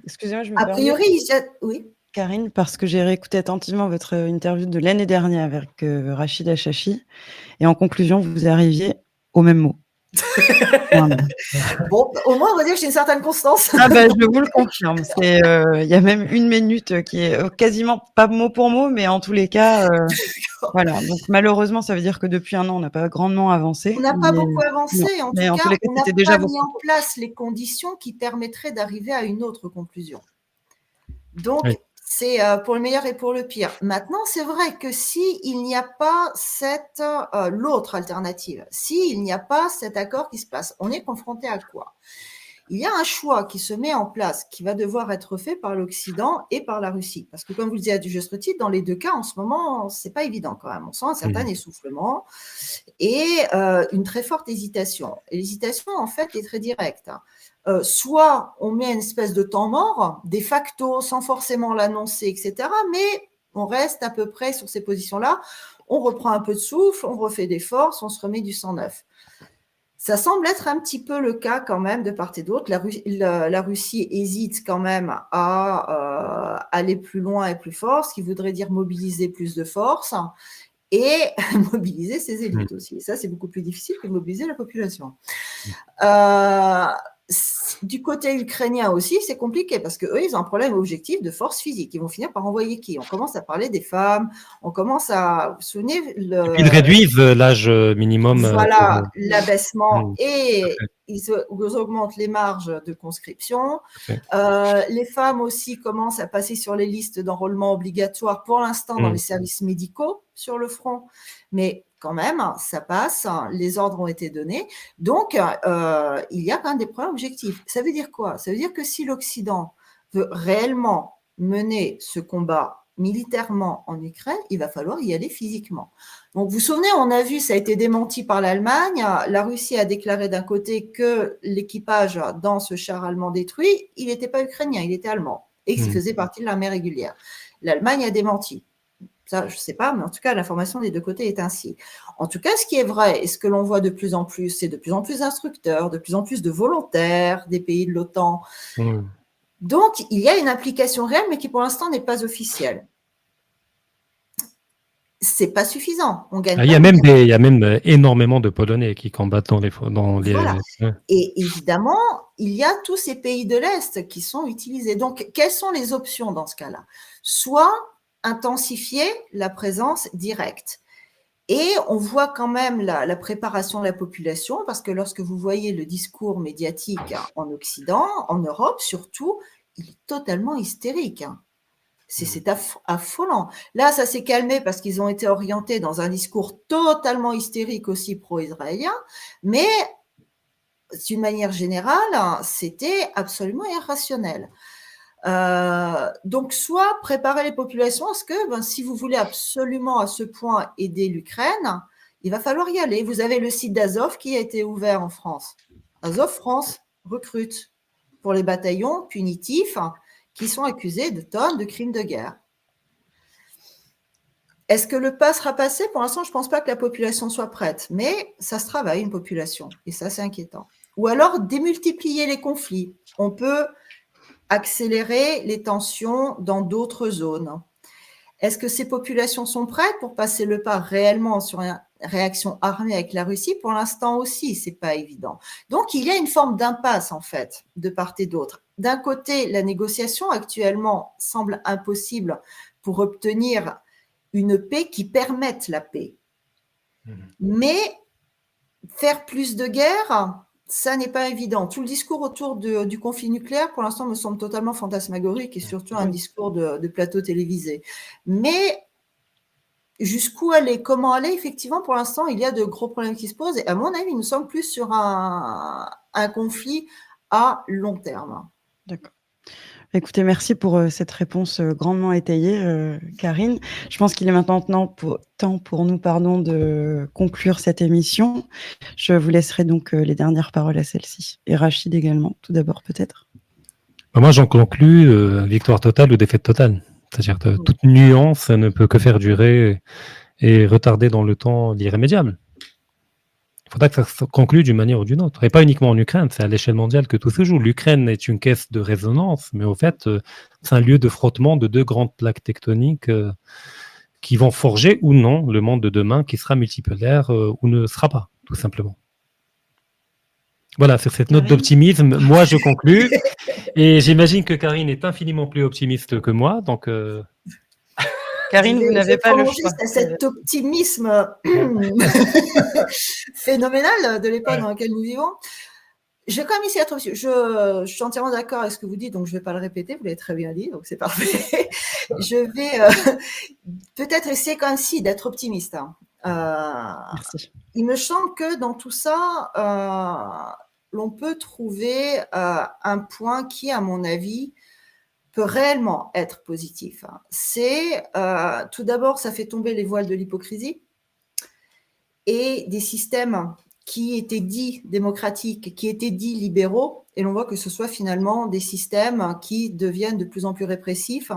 Excusez-moi, je me A priori, oui. Karine, parce que j'ai réécouté attentivement votre interview de l'année dernière avec Rachid Achachi, et en conclusion, vous arriviez au même mot. Bon, au moins, on va dire que j'ai une certaine constance. Ah ben, je vous le confirme. Il y a même une minute qui est quasiment pas mot pour mot, mais en tous les cas, voilà. Donc malheureusement, ça veut dire que depuis un an, on n'a pas grandement avancé. On n'a pas beaucoup avancé. Non. En tout cas, on n'a déjà pas mis en place les conditions qui permettraient d'arriver à une autre conclusion. Donc, oui. C'est pour le meilleur et pour le pire. Maintenant, c'est vrai que s'il n'y a pas l'autre alternative, s'il n'y a pas cet accord qui se passe, on est confronté à quoi? Il y a un choix qui se met en place, qui va devoir être fait par l'Occident et par la Russie. Parce que comme vous le disiez à du juste titre, dans les deux cas, en ce moment, ce n'est pas évident quand même. On sent un certain essoufflement et une très forte hésitation. Et l'hésitation, en fait, est très directe. Soit on met une espèce de temps mort, de facto, sans forcément l'annoncer, etc. Mais on reste à peu près sur ces positions-là. On reprend un peu de souffle, on refait des forces, on se remet du sang neuf. Ça semble être un petit peu le cas quand même de part et d'autre. La Russie hésite quand même à aller plus loin et plus fort, ce qui voudrait dire mobiliser plus de forces. et mobiliser ses élites aussi. Et ça, c'est beaucoup plus difficile que de mobiliser la population. Du côté ukrainien aussi, c'est compliqué parce qu'eux, ils ont un problème objectif de force physique. Ils vont finir par envoyer qui? On commence à parler des femmes, on commence à... Vous vous souvenez Et puis ils réduisent l'âge minimum. Voilà, l'abaissement et ils augmentent les marges de conscription. Les femmes aussi commencent à passer sur les listes d'enrôlement obligatoire pour l'instant dans les services médicaux sur le front. Mais quand même, ça passe, les ordres ont été donnés. Donc, il y a quand même des problèmes objectifs. Ça veut dire quoi? Ça veut dire que si l'Occident veut réellement mener ce combat militairement en Ukraine, il va falloir y aller physiquement. Donc, vous vous souvenez, on a vu, ça a été démenti par l'Allemagne. La Russie a déclaré d'un côté que l'équipage dans ce char allemand détruit, il n'était pas ukrainien, il était allemand et qu'il faisait partie de l'armée régulière. L'Allemagne a démenti. Ça, je ne sais pas, mais en tout cas, l'information des deux côtés est ainsi. En tout cas, ce qui est vrai et ce que l'on voit de plus en plus, c'est de plus en plus d'instructeurs, de plus en plus de volontaires des pays de l'OTAN. Donc, il y a une implication réelle, mais qui pour l'instant n'est pas officielle. C'est pas suffisant. On gagne. Il y a même énormément de Polonais qui combattent dans les. Voilà. Et évidemment, il y a tous ces pays de l'Est qui sont utilisés. Donc, quelles sont les options dans ce cas-là? Soit intensifier la présence directe. Et on voit quand même la préparation de la population, parce que lorsque vous voyez le discours médiatique en Occident, en Europe surtout, il est totalement hystérique. C'est affolant. Là, ça s'est calmé parce qu'ils ont été orientés dans un discours totalement hystérique aussi pro-israélien, mais d'une manière générale, c'était absolument irrationnel. Donc, soit préparer les populations à ce que, si vous voulez absolument à ce point aider l'Ukraine, il va falloir y aller. Vous avez le site d'Azov qui a été ouvert en France. Azov France recrute pour les bataillons punitifs qui sont accusés de tonnes de crimes de guerre. Est-ce que le pas sera passé? Pour l'instant, je ne pense pas que la population soit prête, mais ça se travaille, une population, et ça, c'est inquiétant. Ou alors, démultiplier les conflits. On peut accélérer les tensions dans d'autres zones. Est-ce que ces populations sont prêtes pour passer le pas réellement sur une réaction armée avec la Russie? Pour l'instant aussi, ce n'est pas évident. Donc, il y a une forme d'impasse, en fait, de part et d'autre. D'un côté, la négociation actuellement semble impossible pour obtenir une paix qui permette la paix. Mais faire plus de guerre, ça n'est pas évident. Tout le discours autour du conflit nucléaire, pour l'instant, me semble totalement fantasmagorique et surtout un discours de plateau télévisé. Mais jusqu'où aller? Comment aller? Effectivement, pour l'instant, il y a de gros problèmes qui se posent. Et à mon avis, nous sommes plus sur un conflit à long terme. D'accord. Écoutez, merci pour cette réponse grandement étayée, Karine. Je pense qu'il est maintenant temps pour nous de conclure cette émission. Je vous laisserai donc les dernières paroles à celle-ci. Et Rachid également, tout d'abord peut-être. Moi, j'en conclus victoire totale ou défaite totale. C'est-à-dire que toute nuance ne peut que faire durer et retarder dans le temps l'irrémédiable. Il faudra que ça se conclue d'une manière ou d'une autre. Et pas uniquement en Ukraine, c'est à l'échelle mondiale que tout se joue. L'Ukraine est une caisse de résonance, mais au fait, c'est un lieu de frottement de deux grandes plaques tectoniques qui vont forger ou non le monde de demain, qui sera multipolaire ou ne sera pas, tout simplement. Voilà, sur cette note d'optimisme, moi je conclus. Et j'imagine que Karine est infiniment plus optimiste que moi, donc... Karine, vous n'avez pas le choix. À cet optimisme phénoménal de l'époque dans laquelle nous vivons. Je vais quand même essayer d'être optimiste. Je suis entièrement d'accord avec ce que vous dites, donc je ne vais pas le répéter, vous l'avez très bien dit, donc c'est parfait. Je vais peut-être essayer quand même d'être optimiste. Merci. Il me semble que dans tout ça, l'on peut trouver un point qui, à mon avis, peut réellement être positif. C'est, tout d'abord, ça fait tomber les voiles de l'hypocrisie et des systèmes qui étaient dits démocratiques, qui étaient dits libéraux, et l'on voit que ce soit finalement des systèmes qui deviennent de plus en plus répressifs,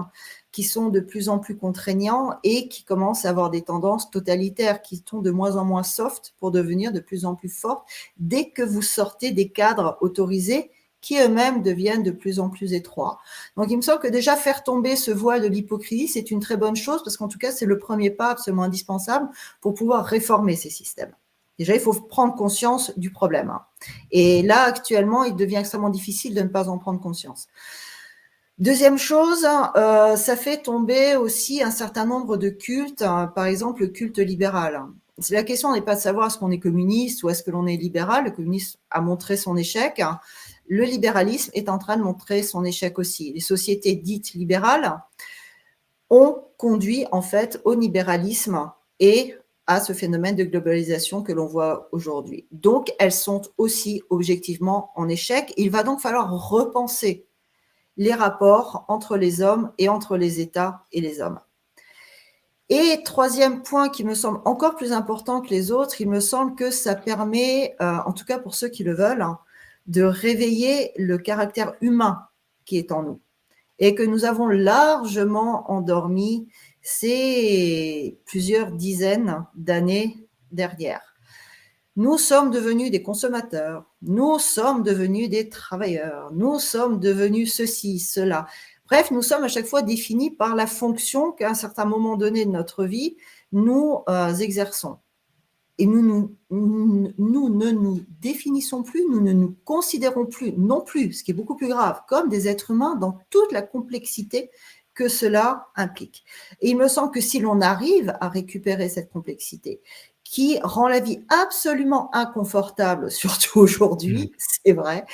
qui sont de plus en plus contraignants et qui commencent à avoir des tendances totalitaires qui sont de moins en moins soft pour devenir de plus en plus fortes dès que vous sortez des cadres autorisés qui eux-mêmes deviennent de plus en plus étroits. Donc, il me semble que déjà faire tomber ce voile de l'hypocrisie, c'est une très bonne chose, parce qu'en tout cas, c'est le premier pas absolument indispensable pour pouvoir réformer ces systèmes. Déjà, il faut prendre conscience du problème. Et là, actuellement, il devient extrêmement difficile de ne pas en prendre conscience. Deuxième chose, ça fait tomber aussi un certain nombre de cultes, par exemple le culte libéral. La question n'est pas de savoir est-ce qu'on est communiste ou est-ce que l'on est libéral. Le communisme a montré son échec. Le libéralisme est en train de montrer son échec aussi. Les sociétés dites libérales ont conduit en fait au libéralisme et à ce phénomène de globalisation que l'on voit aujourd'hui. Donc, elles sont aussi objectivement en échec. Il va donc falloir repenser les rapports entre les hommes et entre les États et les hommes. Et troisième point qui me semble encore plus important que les autres, il me semble que ça permet, en tout cas pour ceux qui le veulent, de réveiller le caractère humain qui est en nous et que nous avons largement endormi ces plusieurs dizaines d'années derrière. Nous sommes devenus des consommateurs, nous sommes devenus des travailleurs, nous sommes devenus ceci, cela. Bref, nous sommes à chaque fois définis par la fonction qu'à un certain moment donné de notre vie, nous exerçons. Et nous ne nous définissons plus, nous ne nous considérons plus non plus, ce qui est beaucoup plus grave, comme des êtres humains dans toute la complexité que cela implique. Et il me semble que si l'on arrive à récupérer cette complexité, qui rend la vie absolument inconfortable, surtout aujourd'hui, c'est vrai,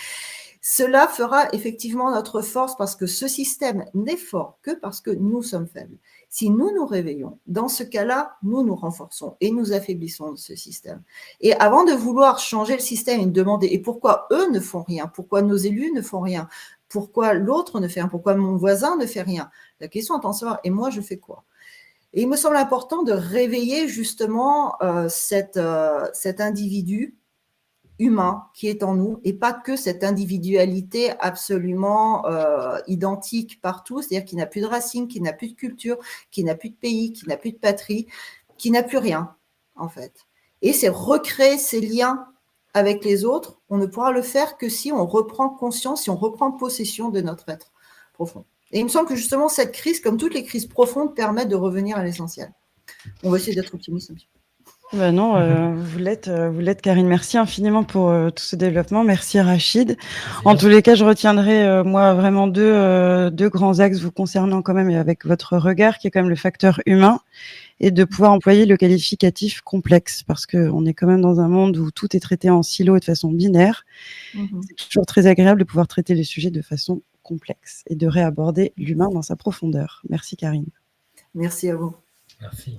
cela fera effectivement notre force parce que ce système n'est fort que parce que nous sommes faibles. Si nous nous réveillons, dans ce cas-là, nous nous renforçons et nous affaiblissons ce système. Et avant de vouloir changer le système et de demander et pourquoi eux ne font rien, pourquoi nos élus ne font rien, pourquoi l'autre ne fait rien, pourquoi mon voisin ne fait rien, la question est de savoir et moi je fais quoi? Et il me semble important de réveiller justement cet individu humain qui est en nous et pas que cette individualité absolument identique partout, c'est-à-dire qui n'a plus de racines, qui n'a plus de culture, qui n'a plus de pays, qui n'a plus de patrie, qui n'a plus rien en fait. Et c'est recréer ces liens avec les autres, on ne pourra le faire que si on reprend conscience, si on reprend possession de notre être profond. Et il me semble que justement cette crise, comme toutes les crises profondes, permet de revenir à l'essentiel. On va essayer d'être optimiste un petit peu. Ben non, vous l'êtes, Karine. Merci infiniment pour tout ce développement. Merci Rachid. En tous les cas, je retiendrai moi vraiment deux grands axes vous concernant quand même et avec votre regard qui est quand même le facteur humain et de pouvoir employer le qualificatif complexe parce qu'on est quand même dans un monde où tout est traité en silo et de façon binaire. C'est toujours très agréable de pouvoir traiter les sujets de façon complexe et de réaborder l'humain dans sa profondeur. Merci Karine. Merci à vous. Merci.